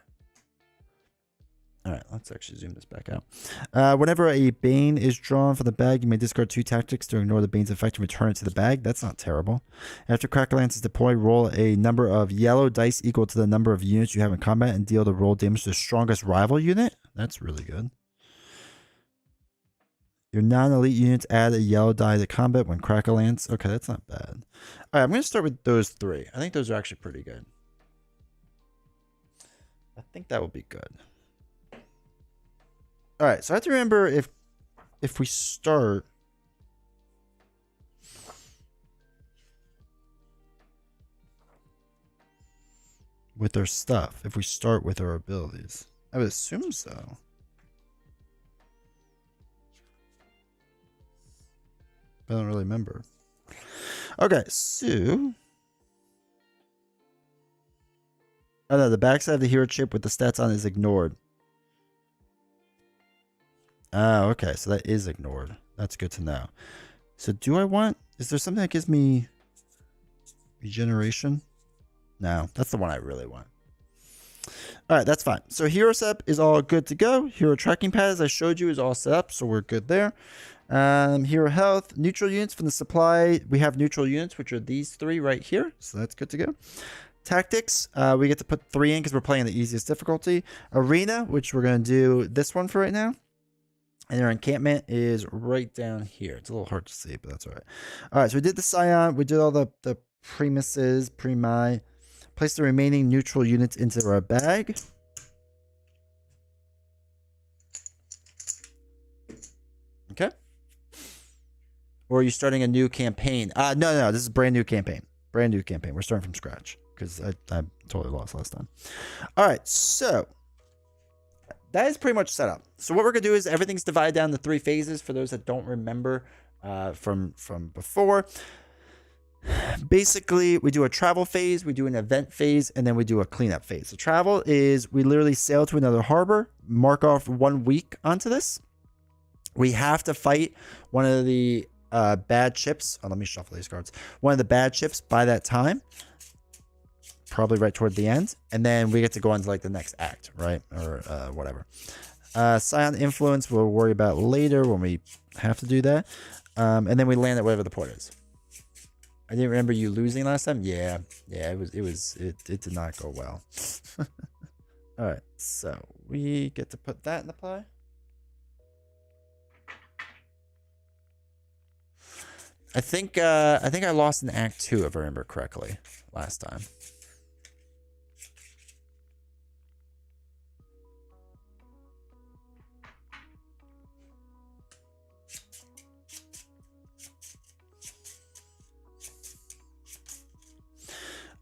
S3: All right, let's actually zoom this back out. Whenever a Bane is drawn from the bag, you may discard 2 tactics to ignore the Bane's effect and return it to the bag. That's not terrible. After Cracklance is deployed, roll a number of yellow dice equal to the number of units you have in combat and deal the roll damage to the strongest rival unit. That's really good. Your non-elite units add a yellow die to combat when Crackle lands. Okay, that's not bad. All right, I'm going to start with those 3. I think those are actually pretty good. I think that will be good. All right, so I have to remember if we start with our stuff, if we start with our abilities. I would assume so. I don't really remember. Okay, so... Oh no, the backside of the hero chip with the stats on is ignored. Oh, okay, so that is ignored. That's good to know. So do I want... Is there something that gives me regeneration? No, that's the one I really want. All right, that's fine. So hero setup is all good to go. Hero tracking pad, as I showed you, is all set up, so we're good there. Hero health, neutral units from the supply. We have neutral units, which are these 3 right here, so that's good to go. Tactics, we get to put 3 in because we're playing the easiest difficulty. Arena, which we're going to do this one for right now. And our encampment is right down here. It's a little hard to see, but that's all right. All right, so we did the Scion. We did all the premises, premi. Place the remaining neutral units into our bag. Okay. Or are you starting a new campaign? No. This is a brand new campaign. Brand new campaign. We're starting from scratch because I totally lost last time. All right, so that is pretty much set up. So what we're gonna do is everything's divided down to 3 phases for those that don't remember from before. Basically, we do a travel phase, we do an event phase, and then we do a cleanup phase. So travel is we literally sail to another harbor, mark off 1 week onto this. We have to fight one of the bad ships. Oh, let me shuffle these cards. One of the bad ships by that time. Probably right toward the end. And then we get to go on to like the next act, right? Or whatever. Scion influence we'll worry about later when we have to do that. And then we land at whatever the port is. I didn't remember you losing last time. Yeah, it did not go well. All right, so we get to put that in the pie. I think I lost in Act 2 if I remember correctly last time.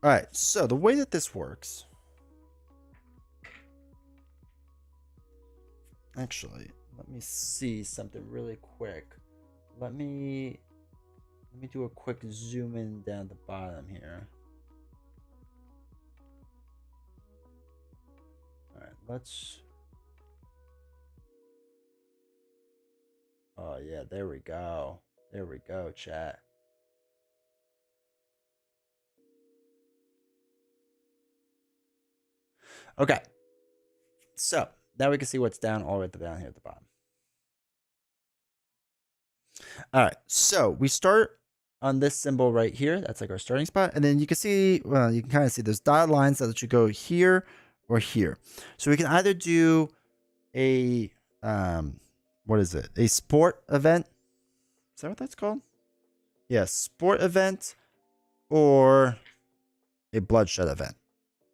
S3: All right, so the way that this works, actually, let me see something really quick. Let me do a quick zoom in down the bottom here. All right, let's. Oh yeah, there we go. There we go, chat. Okay, so now we can see what's down all the way down here at the bottom. All right, so we start on this symbol right here. That's like our starting spot. And then you can see, well, you can kind of see those dotted lines that let you go here or here. So we can either do a, what is it? A sport event. Is that what that's called? Yeah, sport event or a bloodshed event,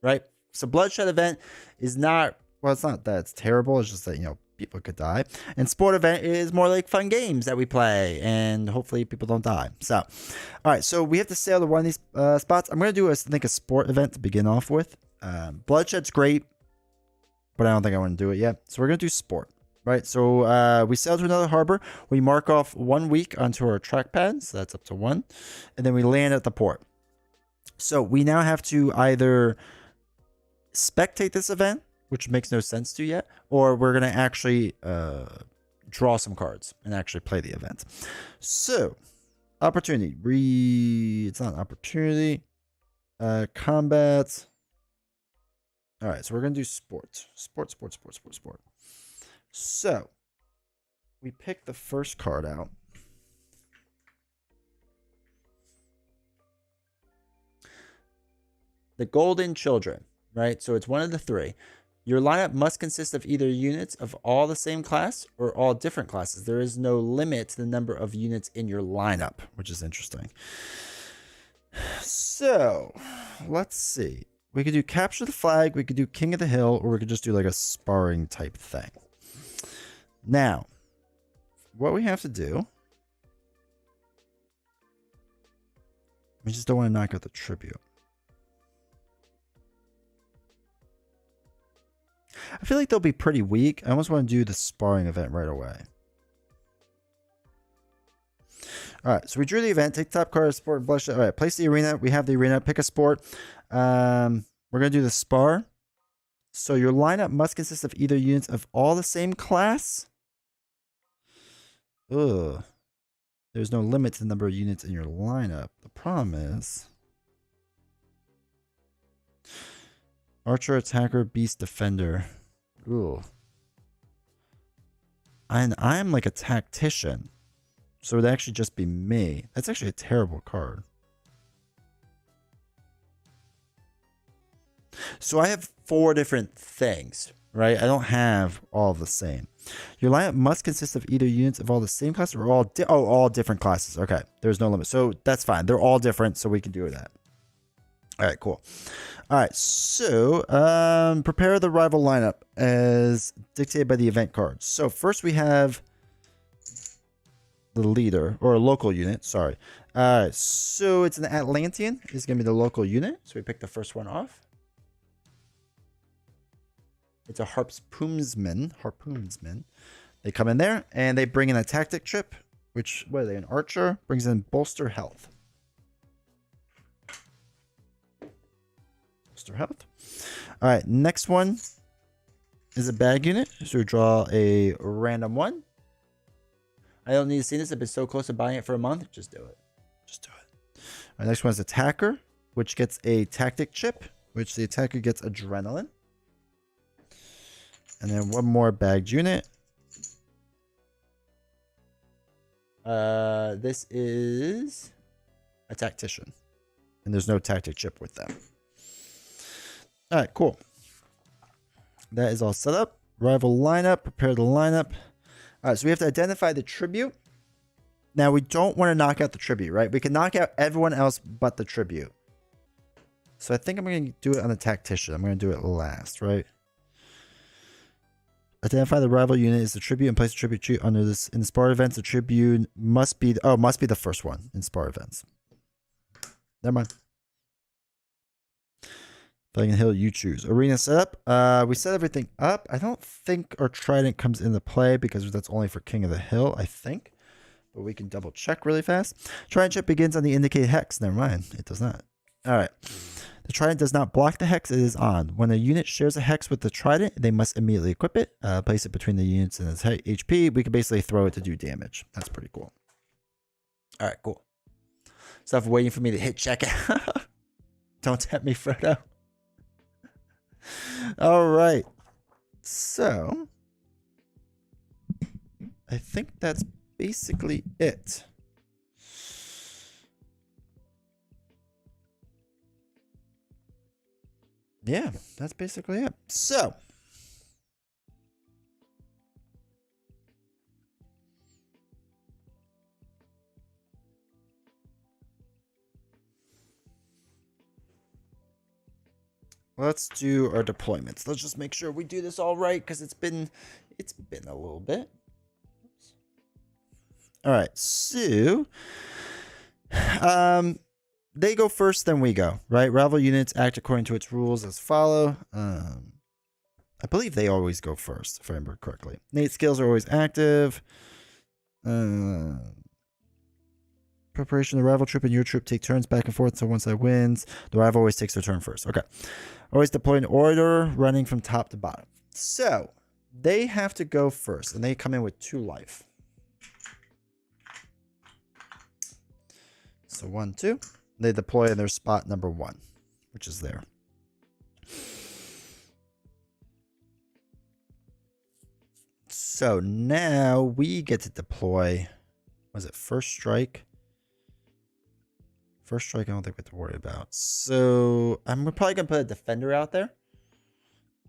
S3: right? So bloodshed event is not, well, it's not that it's terrible. It's just that, you know, people could die. And sport event is more like fun games that we play, and hopefully people don't die. So, all right, so we have to sail to one of these spots. I'm going to do, I think, a sport event to begin off with. Bloodshed's great, but I don't think I want to do it yet. So we're going to do sport, right? So we sail to another harbor. We mark off 1 week onto our trackpad, so that's up to 1. And then we land at the port. So we now have to either spectate this event, which makes no sense to yet, or we're going to actually draw some cards and actually play the event. So, opportunity. It's not an opportunity. Combat. All right, so we're going to do sport. Sport. So, we pick the first card out. The Golden Children. Right, so it's one of the 3. Your lineup must consist of either units of all the same class or all different classes. There is no limit to the number of units in your lineup, which is interesting. So, let's see. We could do capture the flag, we could do king of the hill, or we could just do like a sparring type thing. Now, what we have to do, we just don't want to knock out the tribute. I feel like they'll be pretty weak. I almost want to do the sparring event right away. All right, so we drew the event. Take the top card of sport and blush. All right, place the arena. We have the arena. Pick a sport. We're going to do the spar. So your lineup must consist of either units of all the same class. Ugh. There's no limit to the number of units in your lineup. The problem is... Archer, attacker, beast, defender. Ooh. And I'm like a tactician. So it would actually just be me. That's actually a terrible card. So I have 4 different things, right? I don't have all of the same. Your lineup must consist of either units of all the same class or all different classes. Okay, there's no limit. So that's fine. They're all different, so we can do that. All right, cool. All right, so prepare the rival lineup as dictated by the event cards. So first we have the leader, or a local unit, sorry. All right, so it's an Atlantean. It's going to be the local unit. So we pick the first one off. It's a harpoonsman. They come in there, and they bring in a tactic chip, which, what are they, an archer? Brings in bolster health. Health. All right, next one is a bag unit. So we draw a random one. I don't need to see this. I've been so close to buying it for a month. Just do it. Just do it. Our next one is attacker, which gets a tactic chip, which the attacker gets adrenaline. And then one more bagged unit. This is a tactician, and there's no tactic chip with them. All right, cool. That is all set up. Rival lineup. Prepare the lineup. All right, so we have to identify the tribute. Now, we don't want to knock out the tribute, right? We can knock out everyone else but the tribute. So I think I'm going to do it on the tactician. I'm going to do it last, right? Identify the rival unit is the tribute and place the tribute tree under this. In the spar events, the tribute must be the first one in spar events. Never mind. Flagging Hill, you choose. Arena setup. We set everything up. I don't think our trident comes into play because that's only for King of the Hill, I think. But we can double check really fast. Trident chip begins on the indicated hex. Never mind. It does not. All right. The trident does not block the hex. It is on. When a unit shares a hex with the trident, they must immediately equip it. Place it between the units and its HP. We can basically throw it to do damage. That's pretty cool. All right, cool. Stuff waiting for me to hit check. Don't tempt me, Frodo. All right, so I think that's basically it. Yeah, that's basically it. So let's do our deployments. Let's just make sure we do this all right because it's been a little bit. Oops. All right, so they go first, then we go, right? Rival units act according to its rules as follow. I believe they always go first, if I remember correctly. Innate skills are always active. Preparation, the rival troop and your troop take turns back and forth, so one side wins. The rival always takes their turn first. Okay. Always deploy in order, running from top to bottom. So, they have to go first, and they come in with 2 life. So 1, 2. They deploy in their spot number 1, which is there. So now we get to deploy. Was it first strike? First strike, I don't think we have to worry about. So we're probably going to put a defender out there.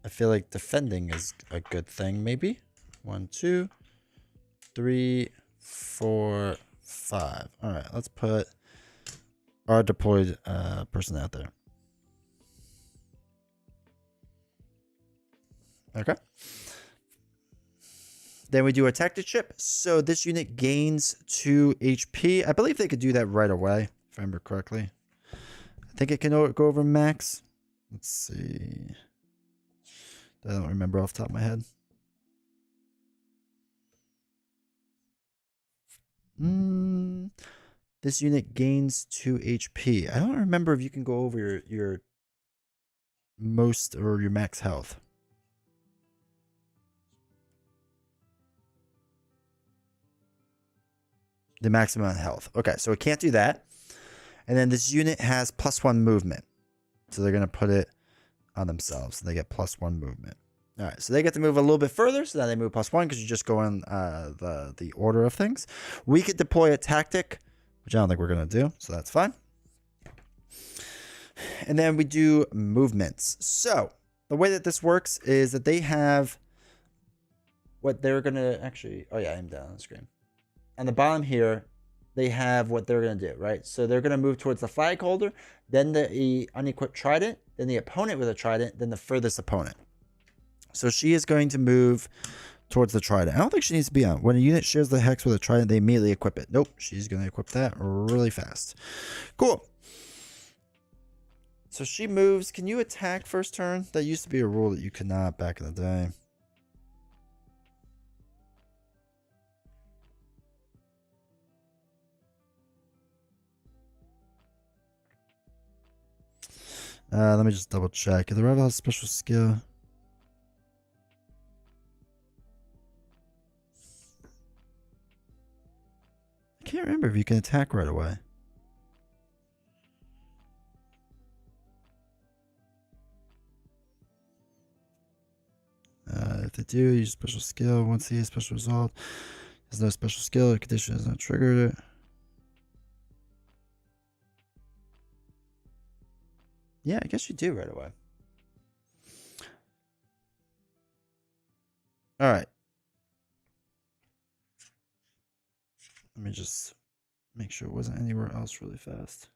S3: I feel like defending is a good thing, maybe. 1, 2, 3, 4, 5. All right, let's put our deployed person out there. Okay. Then we do a tactic chip. So this unit gains 2 HP. I believe they could do that right away, if I remember correctly. I think it can go over max. Let's see. I don't remember off the top of my head. This unit gains 2 HP. I don't remember if you can go over your most or your max health. The maximum health. Okay, so it can't do that. And then this unit has +1 movement. So they're going to put it on themselves. They get +1 movement. All right, so they get to move a little bit further. So now they move +1 because you just go in the order of things. We could deploy a tactic, which I don't think we're going to do. So that's fine. And then we do movements. So the way that this works is that they have what they're going to actually... Oh, yeah, I'm down on the screen. On the bottom here, they have what they're going to do, right? So they're going to move towards the flag holder, then the unequipped trident, then the opponent with a trident, then the furthest opponent. So she is going to move towards the trident. I don't think she needs to be on. When a unit shares the hex with a trident, they immediately equip it. Nope, she's going to equip that really fast. Cool. So she moves. Can you attack first turn? That used to be a rule that you could not back in the day. Let me just double check. If the rival has a special skill. I can't remember if you can attack right away. If they do, use special skill. Once he has special result, there's no special skill. The condition has not triggered it. Yeah, I guess you do right away. All right. Let me just make sure it wasn't anywhere else really fast.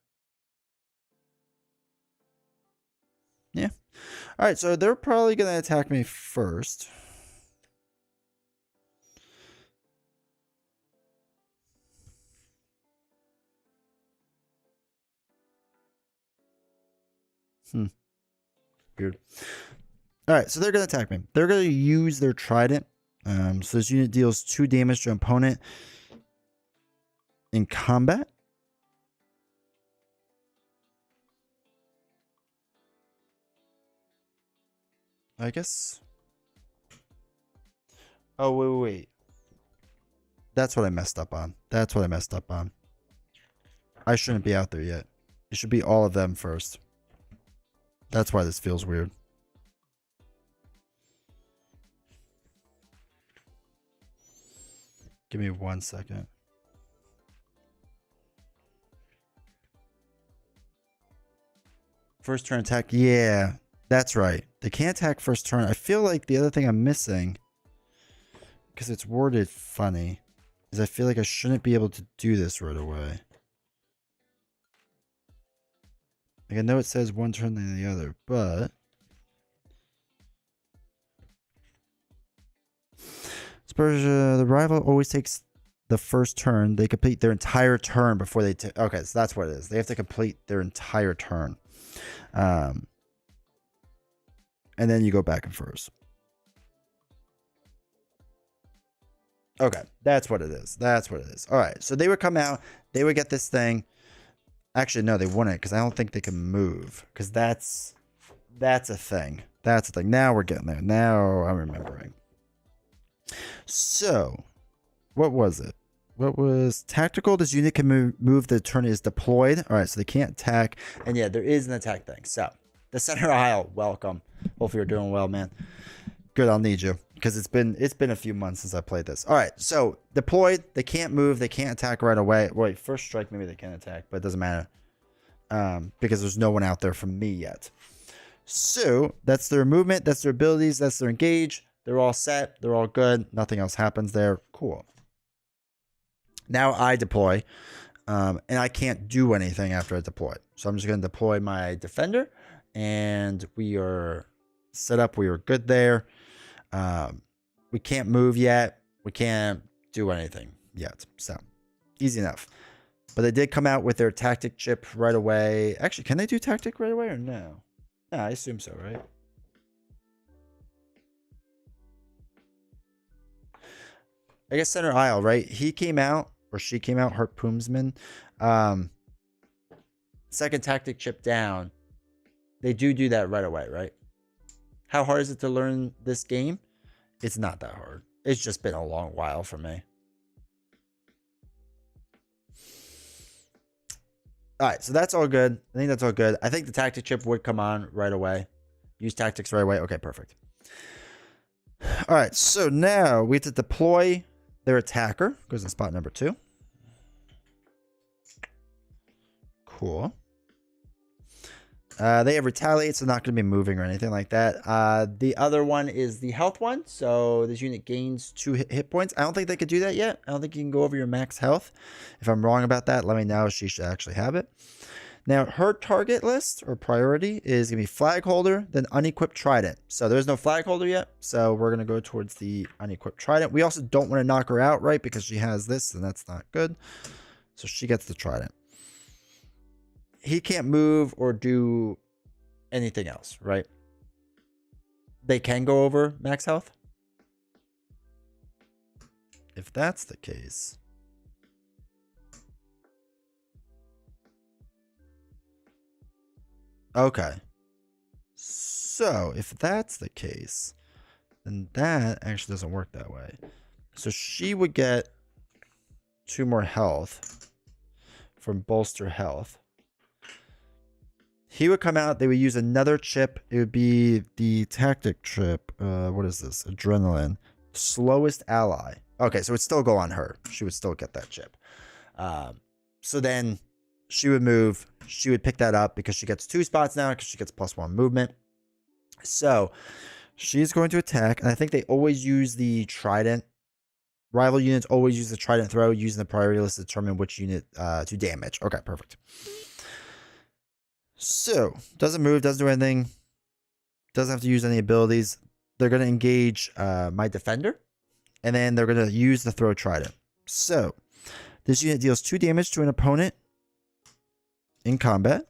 S3: Yeah. All right, so they're probably going to attack me first. Weird. All right, so they're going to attack me. They're going to use their trident. So this unit deals 2 damage to opponent in combat. I guess. Oh, wait. That's what I messed up on. I shouldn't be out there yet. It should be all of them first. That's why this feels weird. Give me 1 second. First turn attack. Yeah, that's right. They can't attack first turn. I feel like the other thing I'm missing, because it's worded funny, is I feel like I shouldn't be able to do this right away. Like, I know it says 1 turn than the other, but the rival always takes the first turn. They complete their entire turn before they take. Okay, so that's what it is. They have to complete their entire turn. And then you go back and forth. Okay, that's what it is. All right, so they would come out. They would get this thing. Actually, no, they wouldn't, because I don't think they can move. Because that's a thing. Now we're getting there. Now I'm remembering. So, what was it? What was tactical? This unit can move the turn it is deployed. All right, so they can't attack. And yeah, there is an attack thing. So, the center aisle, welcome. Hopefully you're doing well, man. Good, I'll need you. Because it's been a few months since I played this. All right, so deployed. They can't move. They can't attack right away. Wait, first strike, maybe they can attack, but it doesn't matter. Because there's no one out there from me yet. So that's their movement, that's their abilities, that's their engage. They're all set. They're all good. Nothing else happens there. Cool. Now I deploy, and I can't do anything after I deploy. So I'm just going to deploy my defender, and we are set up. We are good there. We can't move yet. We can't do anything yet. So easy enough. But they did come out with their tactic chip right away. Actually, can they do tactic right away or no? Yeah, I assume so, right? I guess center aisle, right? He came out, or she came out, Hart Poomsman. Second tactic chip down. They do that right away, right? How hard is it to learn this game? It's not that hard. It's just been a long while for me. All right, so that's all good. I think that's all good. I think the tactic chip would come on right away. Use tactics right away. Okay, perfect. All right, so now we have to deploy their attacker. Goes in spot number 2. Cool. They have retaliate, so not going to be moving or anything like that. The other one is the health one. So this unit gains 2 hit points. I don't think they could do that yet. I don't think you can go over your max health. If I'm wrong about that, let me know. She should actually have it. Now, her target list or priority is going to be flag holder, then unequipped trident. So there's no flag holder yet. So we're going to go towards the unequipped trident. We also don't want to knock her out, right? Because she has this, and that's not good. So she gets the trident. He can't move or do anything else, right? They can go over max health. If that's the case, okay. So if that's the case, then that actually doesn't work that way. So she would get 2 more health from bolster health. He would come out. They would use another chip. It would be the tactic chip. What is this? Adrenaline. Slowest ally. Okay, so it would still go on her. She would still get that chip. So then she would move. She would pick that up because she gets 2 spots now because she gets +1 movement. So she's going to attack. And I think they always use the trident. Rival units always use the trident throw using the priority list to determine which unit to damage. Okay, perfect. So, doesn't move, doesn't do anything, doesn't have to use any abilities. They're going to engage my defender, and then they're going to use the throw trident. So, this unit deals 2 damage to an opponent in combat.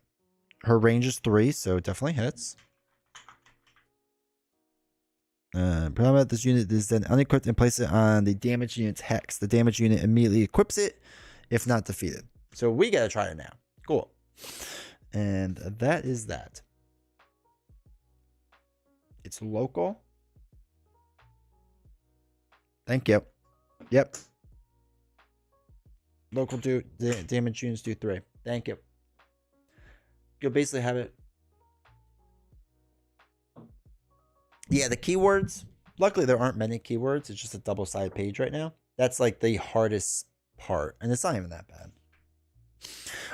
S3: Her range is 3, so it definitely hits. Combat, this unit is then unequipped and place it on the damage unit's hex. The damage unit immediately equips it, if not defeated. So, we got to try it now. Cool. And that is that. It's local. Thank you. Yep. Local do damage units do 3. Thank you. You'll basically have it. Yeah, the keywords. Luckily, there aren't many keywords. It's just a double-sided page right now. That's like the hardest part. And it's not even that bad.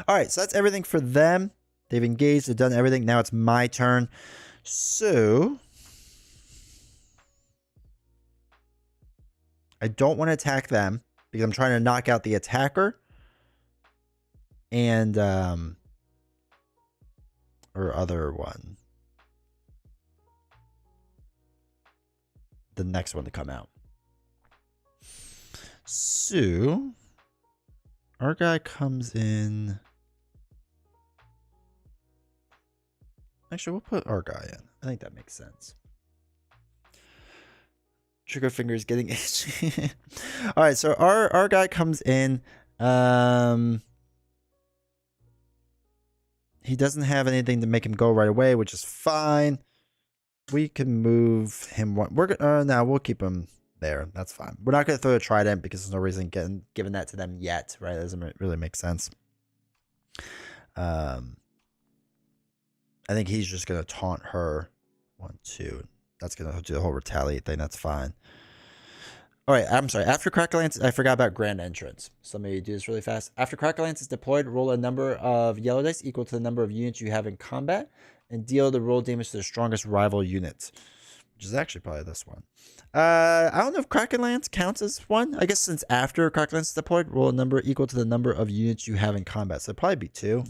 S3: All right, so that's everything for them. They've engaged. They've done everything. Now it's my turn. So I don't want to attack them because I'm trying to knock out the attacker and or other one. The next one to come out. So our guy comes in. Actually, we'll put our guy in. I think that makes sense. Trigger finger is getting itchy. All right, so our guy comes in. He doesn't have anything to make him go right away, which is fine. We can move him. We're gonna now we'll keep him there. That's fine. We're not gonna throw a trident because there's no reason giving that to them yet, right? That doesn't really make sense. I think he's just going to taunt her. 1, 2. That's going to do the whole retaliate thing. That's fine. All right. I'm sorry. After Crackalance, I forgot about Grand Entrance. So let me do this really fast. After Crackalance is deployed, roll a number of yellow dice equal to the number of units you have in combat. and deal the roll damage to the strongest rival unit, which is actually probably this one. I don't know if Kraken Lance counts as one. I guess since after Kraken Lance is deployed, roll a number equal to the number of units you have in combat. So it'd probably be 2.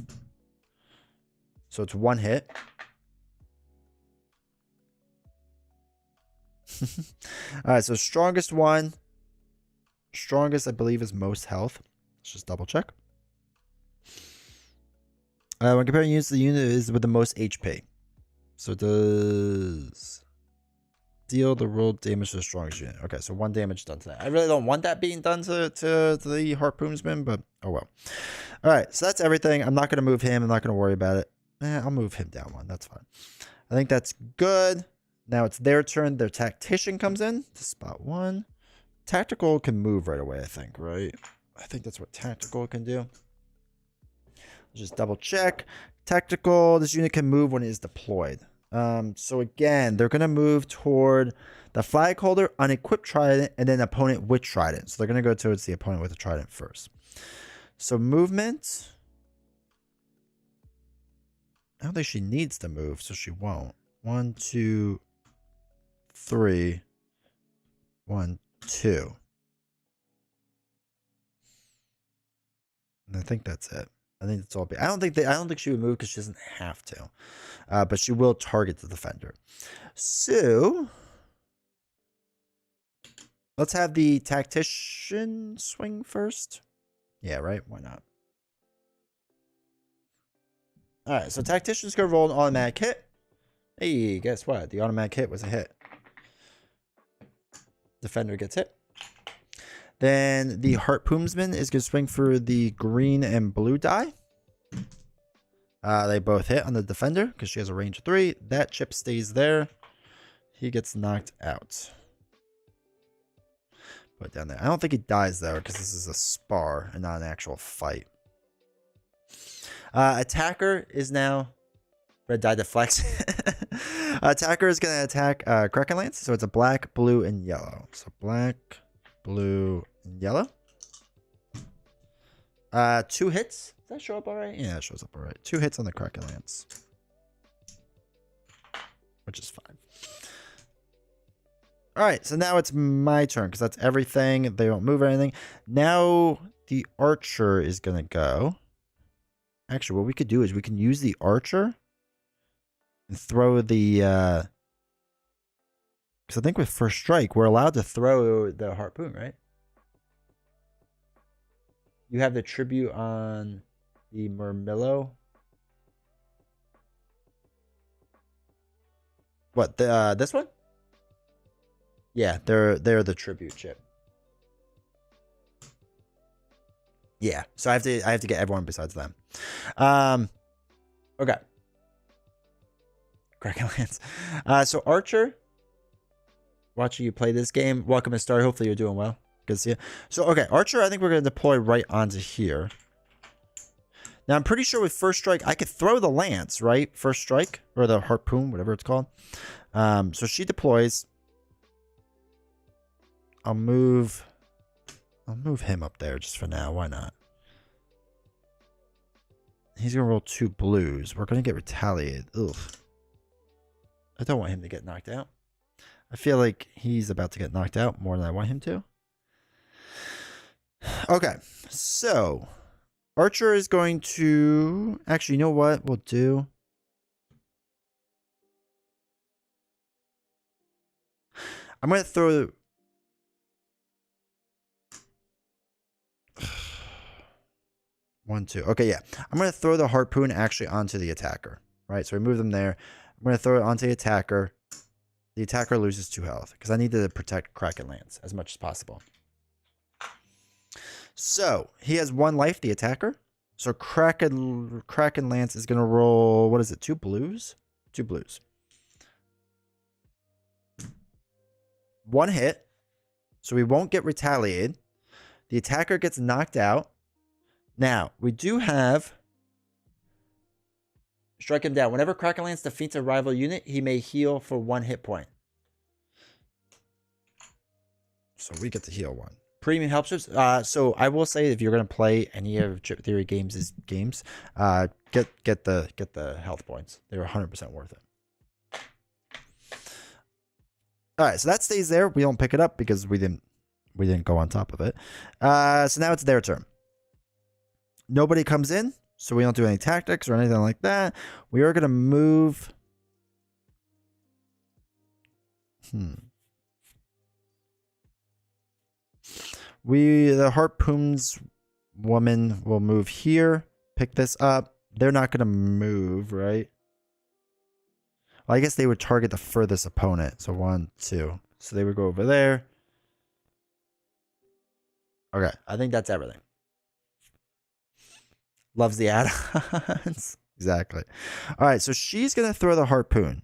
S3: So it's 1 hit. All right, so strongest one. Strongest, I believe, is most health. Let's just double check. When comparing units, the unit is with the most HP. So it does deal the roll damage to the strongest unit. Okay, so 1 damage done to that. I really don't want that being done to the harpoonsman, but oh well. All right, so that's everything. I'm not going to move him. I'm not going to worry about it. I'll move him down 1. That's fine. I think that's good. Now it's their turn. Their tactician comes in to spot 1. Tactical can move right away, I think, right? I think that's what tactical can do. Just double check. Tactical, this unit can move when it is deployed. So again, they're going to move toward the flag holder, unequipped trident, and then opponent with trident. So they're going to go towards the opponent with the trident first. So movement. I don't think she needs to move, so she won't. 1, 2, 3. 1, 2. And I think that's it. I think that's all. I don't think she would move because she doesn't have to, but she will target the defender. So let's have the tactician swing first. Yeah, right. Why not? All right. So tactician's gonna roll an automatic hit. Hey, guess what? The automatic hit was a hit. Defender gets hit. Then the harpoonsman is going to swing for the green and blue die. They both hit on the defender because she has a range of 3. That chip stays there. He gets knocked out. Put it down there. I don't think he dies though because this is a spar and not an actual fight. Attacker is now... Red die deflects. Attacker is going to attack Kraken Lance. So it's a black, blue, and yellow. So black... blue and yellow. 2 hits. Does that show up all right? Yeah, it shows up all right. 2 hits on the Kraken Lance, which is fine. All right, so now it's my turn because that's everything. They don't move or anything. Now the archer is gonna go. Actually, what we could do is we can use the archer and throw the. Because I think with first strike, we're allowed to throw the harpoon, right? You have the tribute on the Murmillo. What, this one? Yeah, they're the tribute chip. Yeah, so I have to get everyone besides them. Okay. Kraken Lance. So Archer. Watching you play this game. Welcome to Star. Hopefully you're doing well. Good to see you. So, okay. Archer, I think we're going to deploy right onto here. Now, I'm pretty sure with first strike, I could throw the lance, right? First strike. Or the harpoon, whatever it's called. So she deploys. I'll move him up there just for now. Why not? He's going to roll 2 blues. We're going to get retaliated. Ugh. I don't want him to get knocked out. I feel like he's about to get knocked out more than I want him to. Okay, so Archer is going to... Actually, you know what we'll do? I'm going to throw... One, two. Okay, yeah. I'm going to throw the harpoon actually onto the attacker. Right, so we move them there. I'm going to throw it onto the attacker. The attacker loses 2 health because I need to protect Kraken Lance as much as possible. So he has 1 life, the attacker. So Kraken Lance is going to roll, what is it, 2 blues? 2 blues. 1 hit. So we won't get retaliated. The attacker gets knocked out. Now, we do have... Strike him down. Whenever Kraken Lance defeats a rival unit, he may heal for 1 hit point. So we get to heal 1. Premium help strips. So I will say if you're gonna play any of Chip Theory games, get the health points. They're 100% worth it. All right, so that stays there. We don't pick it up because we didn't go on top of it. So now it's their turn. Nobody comes in, so we don't do any tactics or anything like that. We are gonna move. The harpoons woman will move here. Pick this up. They're not gonna move, right? Well, I guess they would target the furthest opponent. So 1, 2. So they would go over there. Okay, I think that's everything. Loves the add-ons. Exactly. All right, so she's going to throw the harpoon,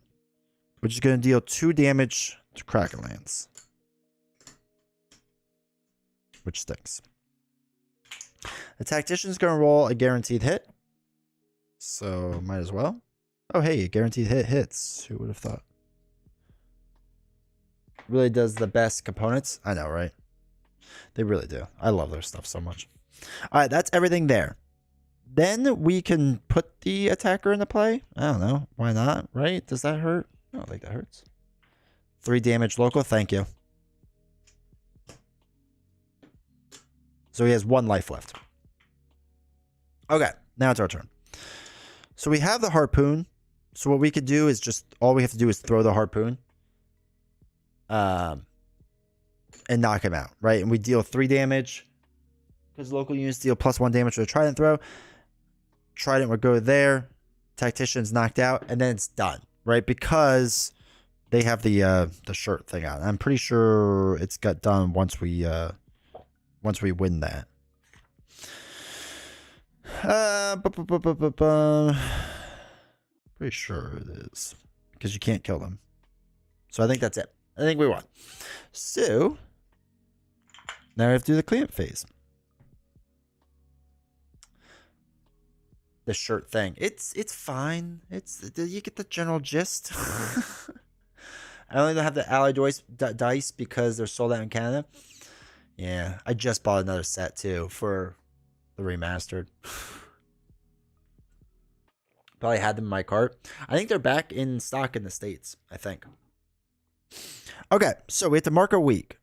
S3: which is going to deal 2 damage to Krakenlands, which stinks. The tactician's going to roll a guaranteed hit, so might as well. Oh, hey, a guaranteed hit hits. Who would have thought? Really does the best components. I know, right? They really do. I love their stuff so much. All right, that's everything there. Then we can put the attacker into play. I don't know. Why not, right? Does that hurt? I don't think that hurts. 3 damage local. Thank you. So he has 1 life left. Okay, now it's our turn. So we have the harpoon. So what we could do is just, all we have to do is throw the harpoon. And knock him out, right? And we deal 3 damage. Because local units deal +1 damage with a trident throw. Trident would go there. Tactician's knocked out. And then it's done, right? Because they have the shirt thing out. I'm pretty sure it's got done once we win that. Pretty sure it is. Because you can't kill them. So I think that's it. I think we won. So now we have to do the cleanup phase. The shirt thing. It's fine. You get the general gist. I only don't have the alloy dice because they're sold out in Canada. Yeah, I just bought another set too for the remastered. Probably had them in my cart. I think they're back in stock in the States, I think. Okay, so we have to mark a week.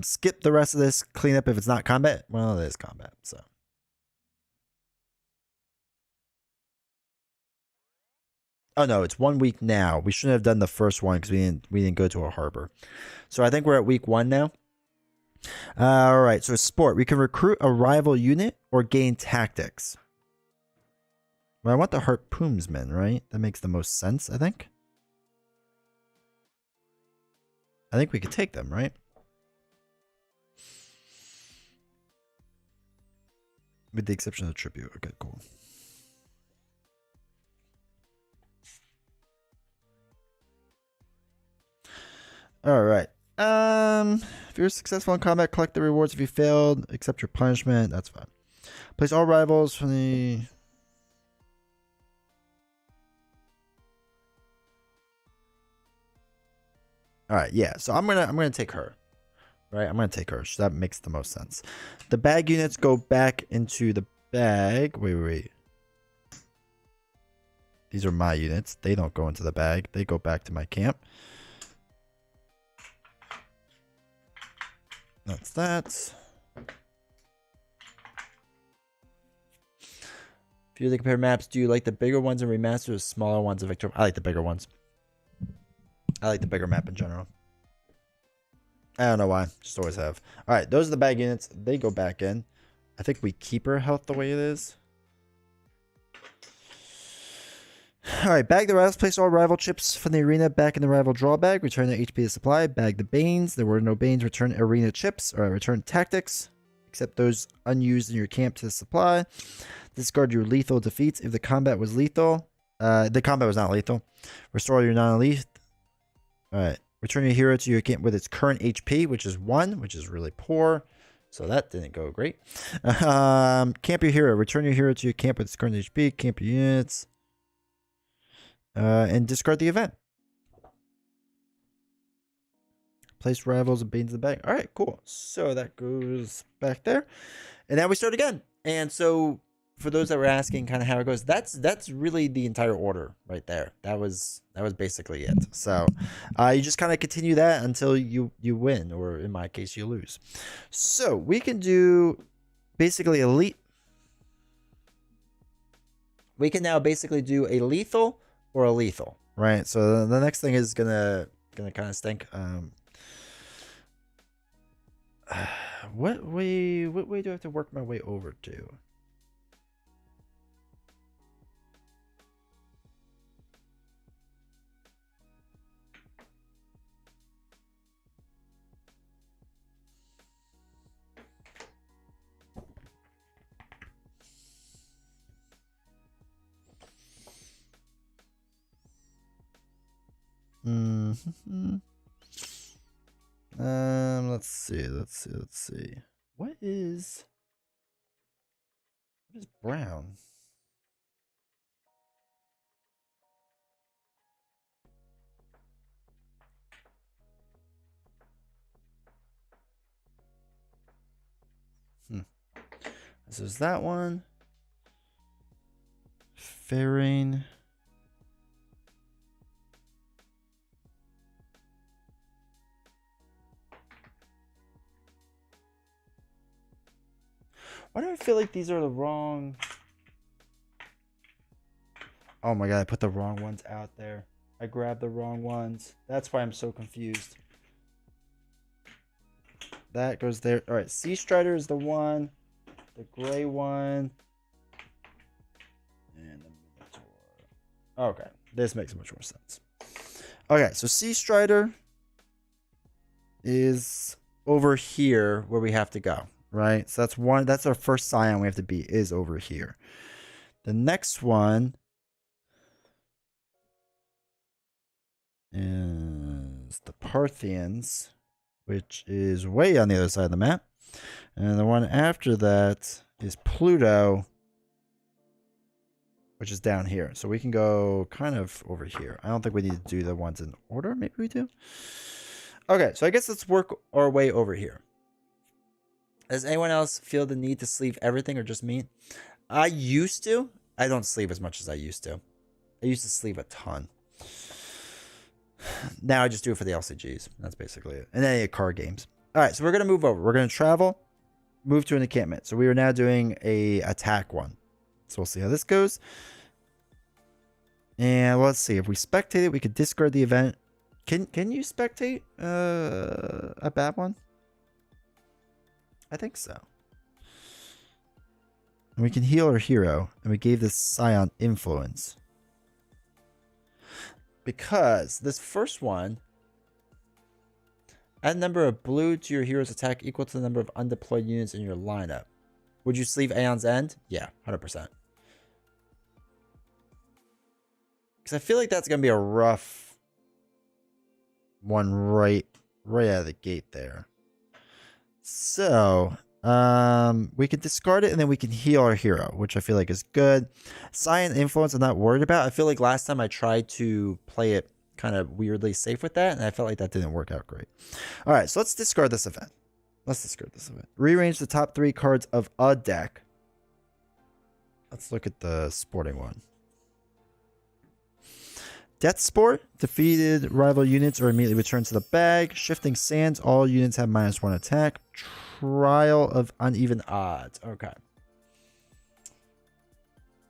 S3: Skip the rest of this cleanup if it's not combat. Well, it is combat, so. Oh no, it's 1 week now. We shouldn't have done the first one because we didn't go to a harbor. So I think we're at week 1 now. All right, so sport. We can recruit a rival unit or gain tactics. Well, I want the harpoonsmen, right? That makes the most sense, I think. I think we could take them, right? With the exception of the tribute. Okay, cool. All right. If you're successful in combat, collect the rewards. If you failed, accept your punishment. That's fine. Place all rivals from the... All right, yeah. So I'm gonna take her. Right, I'm gonna take her. So that makes the most sense. The bag units go back into the bag. Wait. These are my units. They don't go into the bag. They go back to my camp. That's that. If you compare maps, do you like the bigger ones in remastered or the smaller ones in Victor? I like the bigger ones. I like the bigger map in general. I don't know why. Just always have. All right, those are the bag units. They go back in. I think we keep her health the way it is. All right, bag the rivals. Place all rival chips from the arena back in the rival draw bag. Return the HP to supply. Bag the Banes. There were no Banes. Return arena chips. All right, return tactics. Except those unused in your camp to the supply. Discard your lethal defeats. If the combat was lethal. The combat was not lethal. Restore your non-elite. All right. Return your hero to your camp with its current HP, which is 1, which is really poor. So that didn't go great. Camp your hero. Return your hero to your camp with its current HP. Camp your units. And discard the event. Place rivals and beans in the bag. All right, cool. So that goes back there. And now we start again. And so for those that were asking kind of how it goes, that's really the entire order right there. That was basically it. So you just kind of continue that until you win, or in my case, you lose. So we can do basically elite. We can now basically do a lethal or a lethal, right? So the next thing is gonna kind of stink. What way do I have to work my way over to? Let's see. What is brown? So is that one? Fairing. Why do I feel like these are the wrong? Oh my god, I put the wrong ones out there. I grabbed the wrong ones. That's why I'm so confused. That goes there. All right, Sea Strider is the one. The gray one. And the Minotaur. Okay, this makes much more sense. Okay, so Sea Strider is over here where we have to go. Right, so that's our first scion we have to beat, is over here. The next one is the Parthians, which is way on the other side of the map. And the one after that is Pluto, which is down here. So we can go kind of over here. I don't think we need to do the ones in order. Maybe we do. Okay, so I guess let's work our way over here. Does anyone else feel the need to sleeve everything, or just me? I used to. I don't sleeve as much as I used to. I used to sleeve a ton. Now I just do it for the LCGs. That's basically it. And any card games. All right, so we're going to move over. We're going to travel, move to an encampment. So we are now doing a attack one. So we'll see how this goes. And let's see. If we spectate it, we could discard the event. Can you spectate a bad one? I think so. And we can heal our hero. And we gave this scion influence. Because this first one, add number of blue to your hero's attack equal to the number of undeployed units in your lineup. Would you sleeve Aeon's End? Yeah, 100%. Because I feel like that's going to be a rough one right out of the gate there. So, we can discard it and then we can heal our hero, which I feel like is good. Scion influence I'm not worried about. I feel like last time I tried to play it kind of weirdly safe with that, and I felt like that didn't work out great. All right, so let's discard this event. Rearrange the top 3 cards of a deck. Let's look at the sporting one. Death Sport. Defeated rival units are immediately returned to the bag. Shifting Sands. All units have -1 attack. Trial of Uneven Odds. Okay.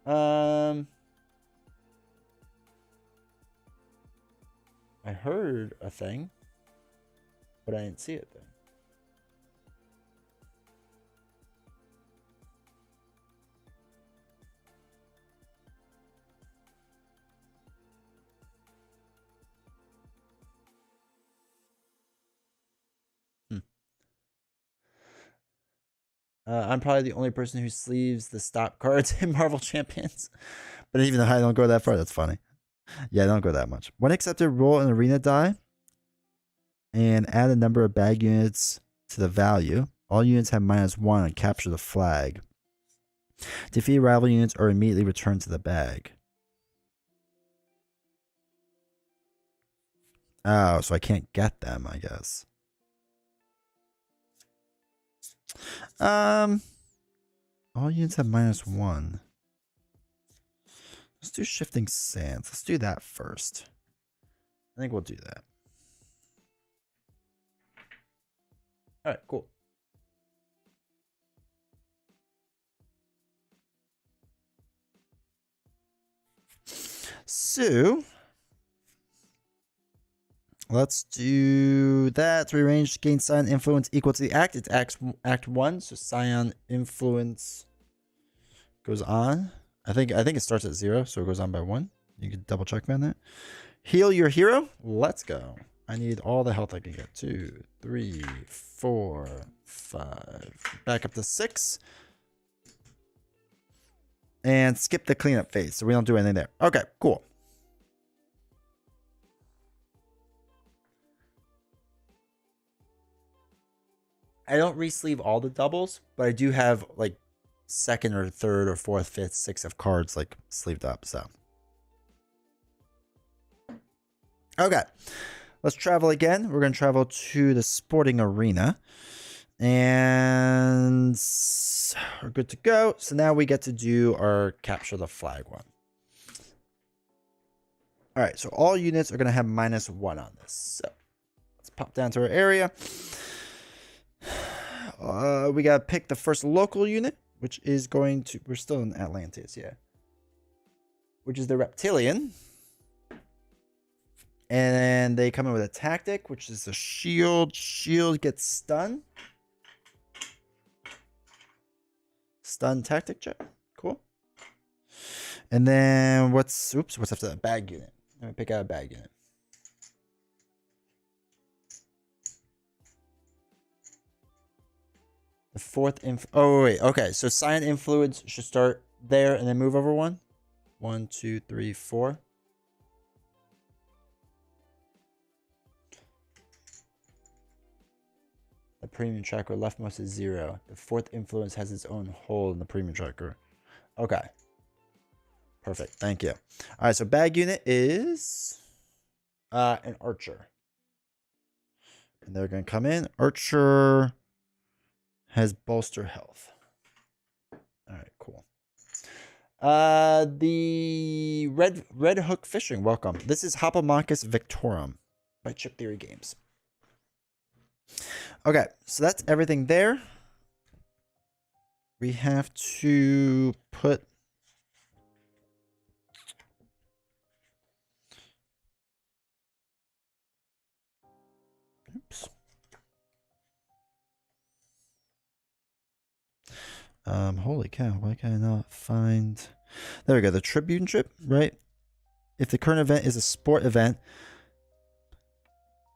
S3: I heard a thing, but I didn't see it then. I'm probably the only person who sleeves the stop cards in Marvel Champions. But even though I don't go that far, that's funny. Yeah, I don't go that much. When accepted, roll an arena die and add a number of bag units to the value. All units have -1 and capture the flag. Defeated rival units are immediately returned to the bag. Oh, so I can't get them, I guess. All units have -1. Let's do shifting sands. Let's do that first. I think we'll do that. All right, cool. So let's do that. 3 range, gain Scion influence equal to the act. It's act 1, so Scion influence goes on. I think it starts at 0, so it goes on by 1. You can double check me on that. Heal your hero. Let's go. I need all the health I can get. 2, 3, 4, 5. Back up to 6. And skip the cleanup phase, so we don't do anything there. Okay, cool. I don't re-sleeve all the doubles, but I do have like 2nd or 3rd or 4th, 5th, 6th of cards like sleeved up, so. Okay, let's travel again. We're going to travel to the sporting arena. And we're good to go. So now we get to do our capture the flag one. All right, so all units are going to have -1 on this. So let's pop down to our area. We got to pick the first local unit, which is going to... We're still in Atlantis, yeah. Which is the Reptilian. And they come in with a tactic, which is a shield. Shield gets stun. Stun tactic check. Cool. And then what's after that? Bag unit. Let me pick out a bag unit. The 4th oh wait, okay. So Scion influence should start there and then move over 1. 1, 2, 3, 4. The premium tracker leftmost is 0. The 4th influence has its own hole in the premium tracker. Okay. Perfect. Thank you. All right. So bag unit is an archer. And they're going to come in. Archer has bolster health. All right. Cool. The red hook fishing. Welcome. This is Hopomachus Victorum by Chip Theory Games. Okay, so that's everything there. We have to put... Oops. Holy cow, why can I not find... There we go, the Tribune trip, right? If the current event is a sport event,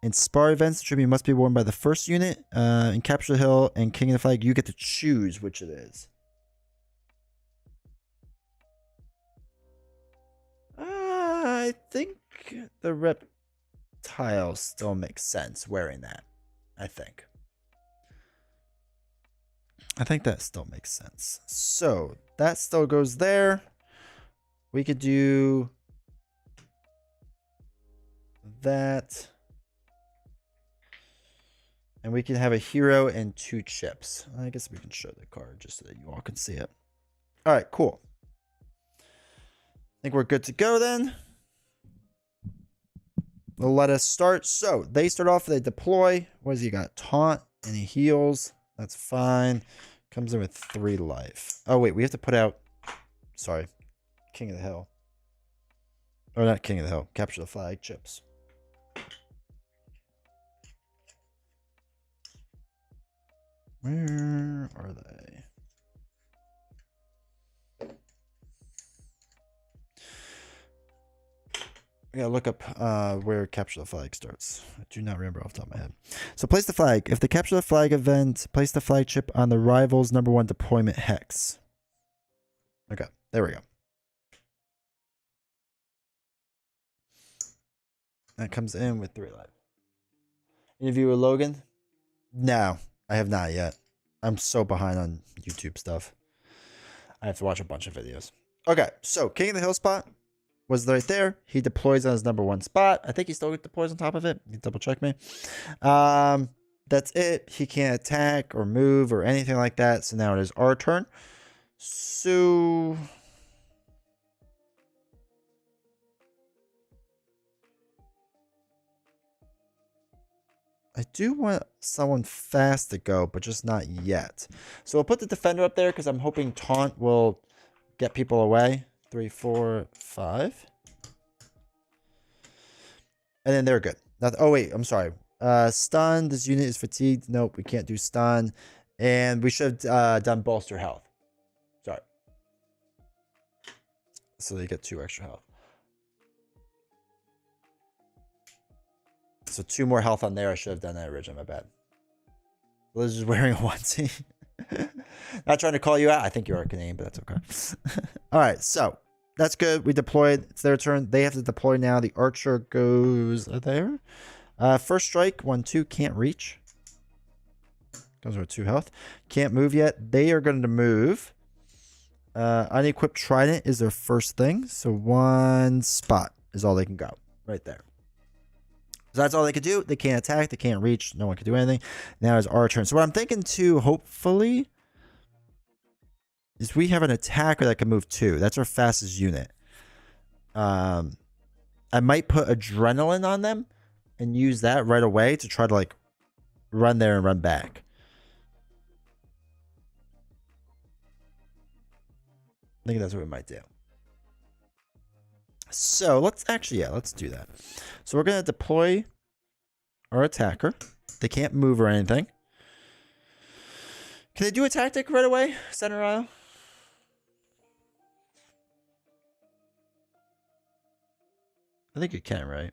S3: in spar events, the Tribune must be worn by the first unit. In Capture the Hill and King of the Flag, you get to choose which it is. I think the reptile still makes sense wearing that. I think that still makes sense. So that still goes there. We could do that. And we can have a hero and 2 chips. I guess we can show the card just so that you all can see it. All right, cool. I think we're good to go then. They'll let us start. So they start off, they deploy. What has he got? Taunt and he heals. That's fine. Comes in with 3 life. Oh, wait, we have to put out... Sorry. King of the Hill. Or not King of the Hill. Capture the Flag chips. Where are they? I gotta look up where Capture the Flag starts. I do not remember off the top of my head. So place the flag. If the Capture the Flag event, place the flag chip on the rival's #1 deployment hex. Okay, there we go. That comes in with 3 life. Interview with Logan? No. I have not yet. I'm so behind on YouTube stuff. I have to watch a bunch of videos. Okay, so King of the Hill spot was right there. He deploys on his #1 spot. I think he still deploys on top of it. You double check me. That's it. He can't attack or move or anything like that. So now it is our turn. So I do want someone fast to go, but just not yet. So we'll put the defender up there because I'm hoping taunt will get people away. 3, 4, 5. And then they're good. Oh, wait. I'm sorry. Stun. This unit is fatigued. Nope. We can't do stun. And we should have done bolster health. Sorry. So they get 2 extra health. So 2 more health on there. I should have done that originally. My bad. Liz is wearing a onesie. Not trying to call you out. I think you are Canadian, but that's okay. All right. So that's good. We deployed. It's their turn. They have to deploy now. The archer goes there. First strike. 1, 2. Can't reach. Goes over 2 health. Can't move yet. They are going to move. Unequipped trident is their first thing. So 1 spot is all they can go. Right there. So that's all they could do. They can't attack. They can't reach. No one can do anything. Now is our turn. So what I'm thinking too, hopefully, is we have an attacker that can move 2. That's our fastest unit. I might put adrenaline on them and use that right away to try to like run there and run back. I think that's what we might do. So let's do that. So we're going to deploy our attacker. They can't move or anything. Can they do a tactic right away? Center aisle? I think you can, right?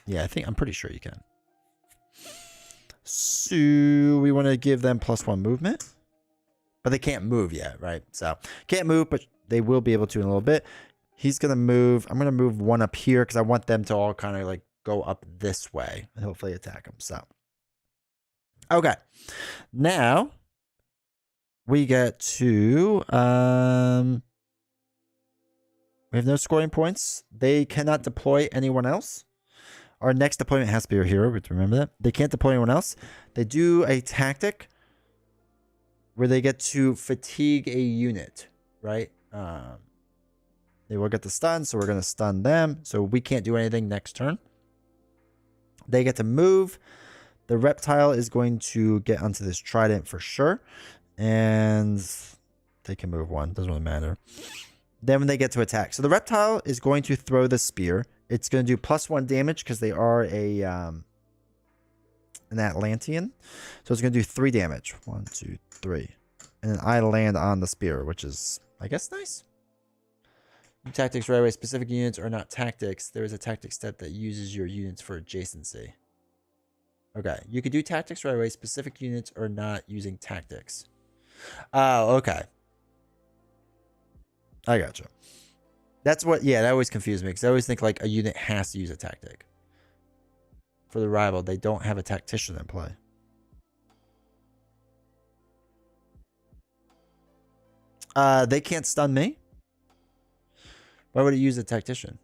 S3: Yeah, I'm pretty sure you can. So we want to give them +1 movement. But they can't move yet, right? So can't move, but they will be able to in a little bit. He's going to move. I'm going to move 1 up here because I want them to all kind of like go up this way and hopefully attack him. So, okay. Now we get to, we have no scoring points. They cannot deploy anyone else. Our next deployment has to be a hero. We have to remember that. They can't deploy anyone else. They do a tactic where they get to fatigue a unit, right? They will get the stun, so we're going to stun them. So we can't do anything next turn. They get to move. The reptile is going to get onto this trident for sure. And they can move 1. Doesn't really matter. Then when they get to attack. So the reptile is going to throw the spear. It's going to do +1 damage because they are an Atlantean. So it's going to do 3 damage. 1, 2, 3. And then I land on the spear, which is, I guess, nice. Tactics right away. Specific units are not tactics. There is a tactic step that uses your units for adjacency. Okay. You could do tactics right away. Specific units are not using tactics. Oh, okay. I gotcha. That's what, yeah, that always confused me because I always think like a unit has to use a tactic. For the rival, they don't have a tactician in play. They can't stun me. Why would it use a tactician?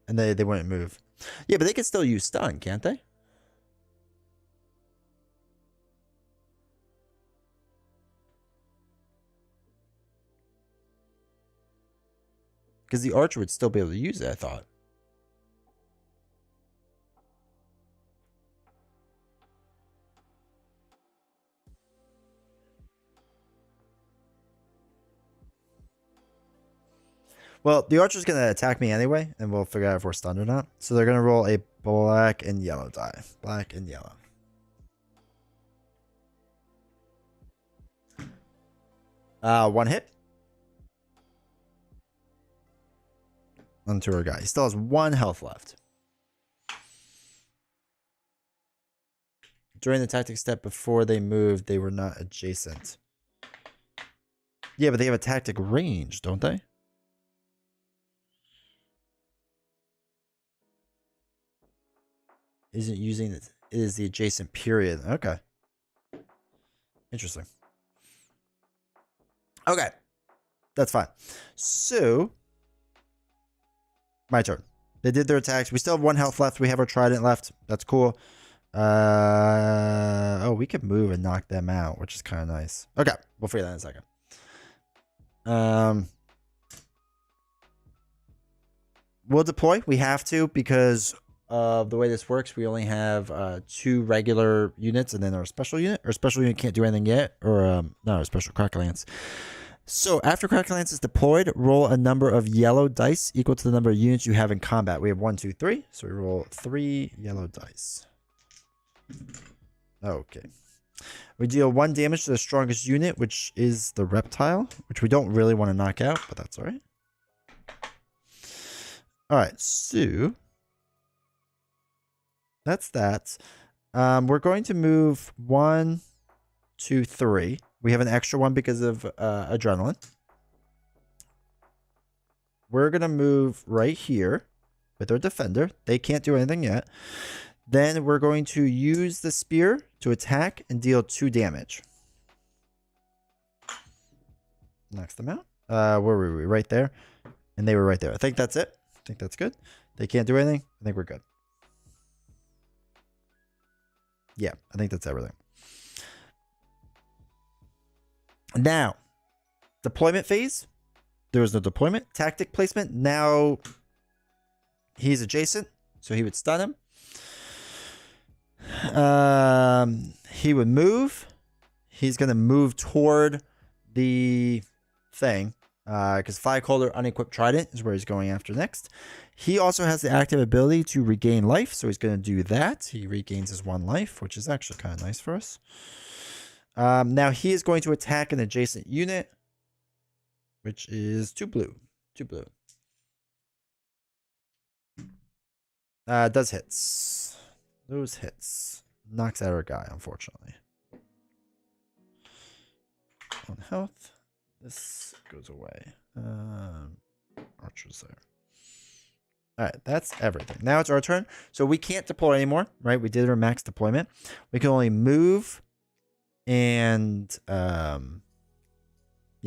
S3: And they wouldn't move. Yeah, but they can still use stun, can't they? Because the archer would still be able to use it, I thought. Well, the archer's going to attack me anyway, and we'll figure out if we're stunned or not. So they're going to roll a black and yellow die. Black and yellow. One hit. Onto our guy. He still has 1 health left. During the tactic step before they moved, they were not adjacent. Yeah, but they have a tactic range, don't they? Isn't using it is the adjacent period. Okay. Interesting. Okay. That's fine. So, my turn. They did their attacks. We still have 1 health left. We have our trident left. That's cool. Oh, we can move and knock them out, which is kind of nice. Okay, we'll figure that in a second. We'll deploy. We have to because of the way this works. We only have 2 regular units and then our special unit. Our special unit can't do anything yet, or no, our special crack lance. So after crack lance is deployed, roll a number of yellow dice equal to the number of units you have in combat. We have 1, 2, 3. So we roll 3 yellow dice. Okay. We deal 1 damage to the strongest unit, which is the reptile, which we don't really want to knock out, but that's all right. All right, so that's that. We're going to move 1, 2, 3. We have an extra one because of adrenaline. We're going to move right here with our defender. They can't do anything yet. Then we're going to use the spear to attack and deal 2 damage. Knocks them out. Where were we? Right there. And they were right there. I think that's it. I think that's good. They can't do anything. I think we're good. Yeah, I think that's everything. Now, deployment phase. There was no deployment. Tactic placement. Now, he's adjacent, so he would stun him. He would move. He's going to move toward the thing. Because Flag Holder Unequipped Trident is where he's going after next. He also has the active ability to regain life, so he's going to do that. He regains his 1 life, which is actually kind of nice for us. Now he is going to attack an adjacent unit, which is 2 blue. 2 blue. Does hits. Those hits. Knocks out our guy, unfortunately. 1 health. This goes away. Archer's there. All right, that's everything. Now it's our turn. So we can't deploy anymore, right? We did our max deployment. We can only move and yeah,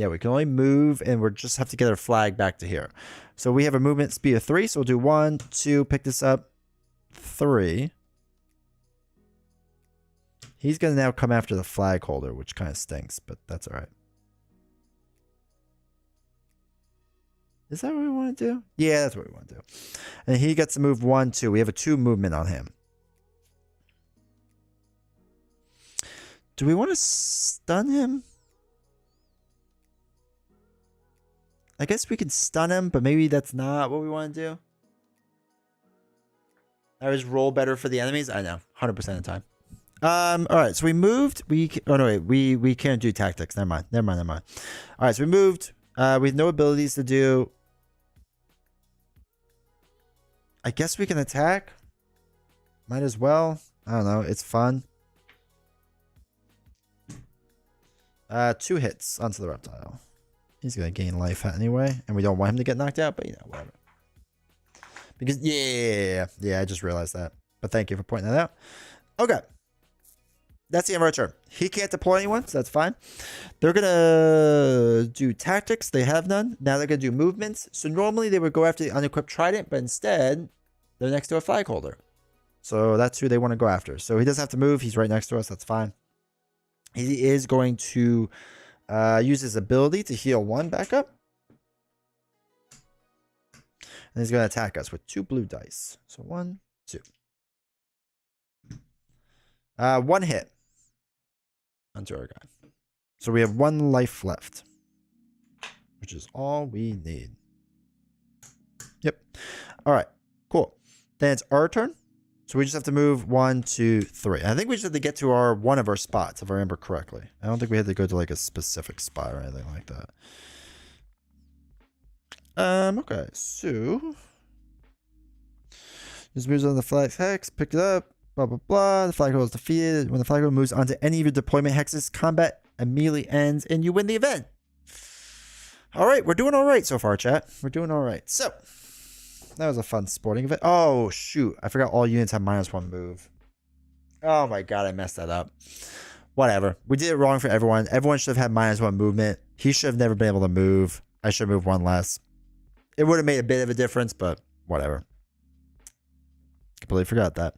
S3: we can only move and we just have to get our flag back to here. So we have a movement speed of 3. So we'll do 1, 2, pick this up, 3. He's going to now come after the flag holder, which kind of stinks, but that's all right. Is that what we want to do? Yeah, that's what we want to do. And he gets to move 1, 2. We have a 2 movement on him. Do we want to stun him? I guess we can stun him, but maybe that's not what we want to do. I just roll better for the enemies. I know, 100% of the time. All right, so we moved. Oh no, wait, we can't do tactics. Never mind. All right, so we moved. We have no abilities to do. I guess we can attack. Might as well. I don't know. It's fun. 2 hits onto the reptile. He's gonna gain life anyway, and we don't want him to get knocked out. But you know, whatever. Because yeah, I just realized that. But thank you for pointing that out. Okay. That's the end of our turn. He can't deploy anyone, so that's fine. They're going to do tactics. They have none. Now they're going to do movements. So normally they would go after the unequipped trident, but instead they're next to a flag holder. So that's who they want to go after. So he doesn't have to move. He's right next to us. That's fine. He is going to use his ability to heal 1 back up. And he's going to attack us with 2 blue dice. So 1, 2. 1 hit onto our guy. So we have 1 life left, which is all we need. Yep. All right, cool. Then it's our turn. So we just have to move 1, 2, 3. I think we just have to get to one of our spots, if I remember correctly. I don't think we had to go to like a specific spot or anything like that. Okay, so just moves on the flag hex, pick it up. Blah, blah, blah. The flag holder is defeated. When the flag holder moves onto any of your deployment hexes, combat immediately ends and you win the event. All right. We're doing all right so far, chat. We're doing all right. So that was a fun sporting event. Oh, shoot. I forgot all units have -1 move. Oh, my God. I messed that up. Whatever. We did it wrong for everyone. Everyone should have had -1 movement. He should have never been able to move. I should have moved 1 less. It would have made a bit of a difference, but whatever. Completely forgot that.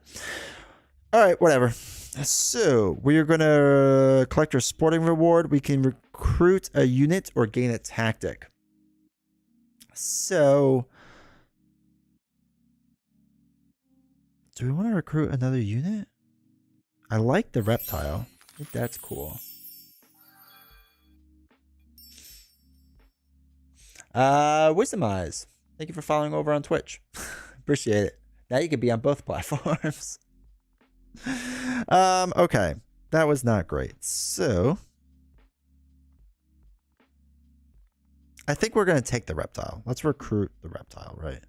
S3: All right, whatever. So we are going to collect our sporting reward. We can recruit a unit or gain a tactic. So do we want to recruit another unit? I like the reptile. I think that's cool. Wisdom Eyes. Thank you for following over on Twitch. Appreciate it. Now you can be on both platforms. Okay. That was not great. So I think we're going to take the reptile. Let's recruit the reptile, right?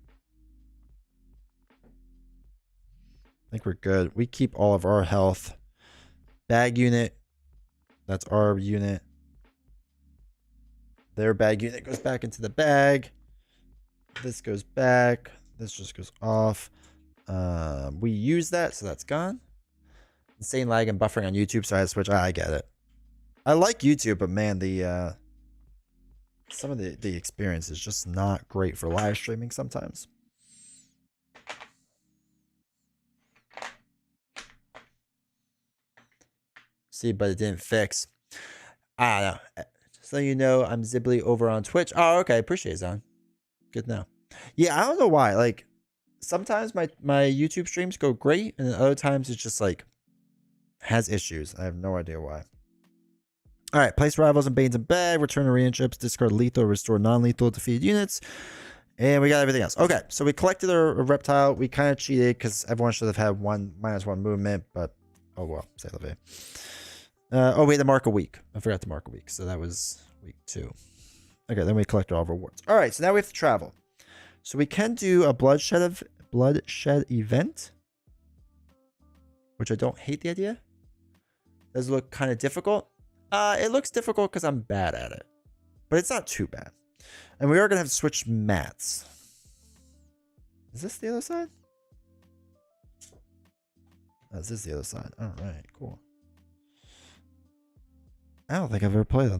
S3: I think we're good. We keep all of our health. Bag unit. That's our unit. Their bag unit goes back into the bag. This goes back. This just goes off. We use that, so that's gone. Insane lag and buffering on YouTube, so I had to switch. I get it. I like YouTube, but man, the some of the experience is just not great for live streaming sometimes. See, but it didn't fix. I don't know. So you know, I'm Zibly over on Twitch. Oh, okay. Appreciate it, Zon. Good to know. Yeah, I don't know why. Like, sometimes my YouTube streams go great, and then other times it's just like has issues. I have no idea why. All right, place rivals and Banes in bag, return arena chips, discard lethal, restore non-lethal defeated units, and we got everything else. Okay, so we collected a reptile. We kind of cheated because everyone should have had -1 movement, but oh well, say la vie. Oh, we had to mark a week. I forgot to mark a week, so that was week 2. Okay, then we collected all rewards. All right, so now we have to travel. So we can do a bloodshed event, which I don't hate the idea. Does look kind of difficult. It looks difficult because I'm bad at it, but it's not too bad. And we are gonna have to switch mats. Is this the other side? Oh, this is the other side. All right, cool. I don't think I've ever played on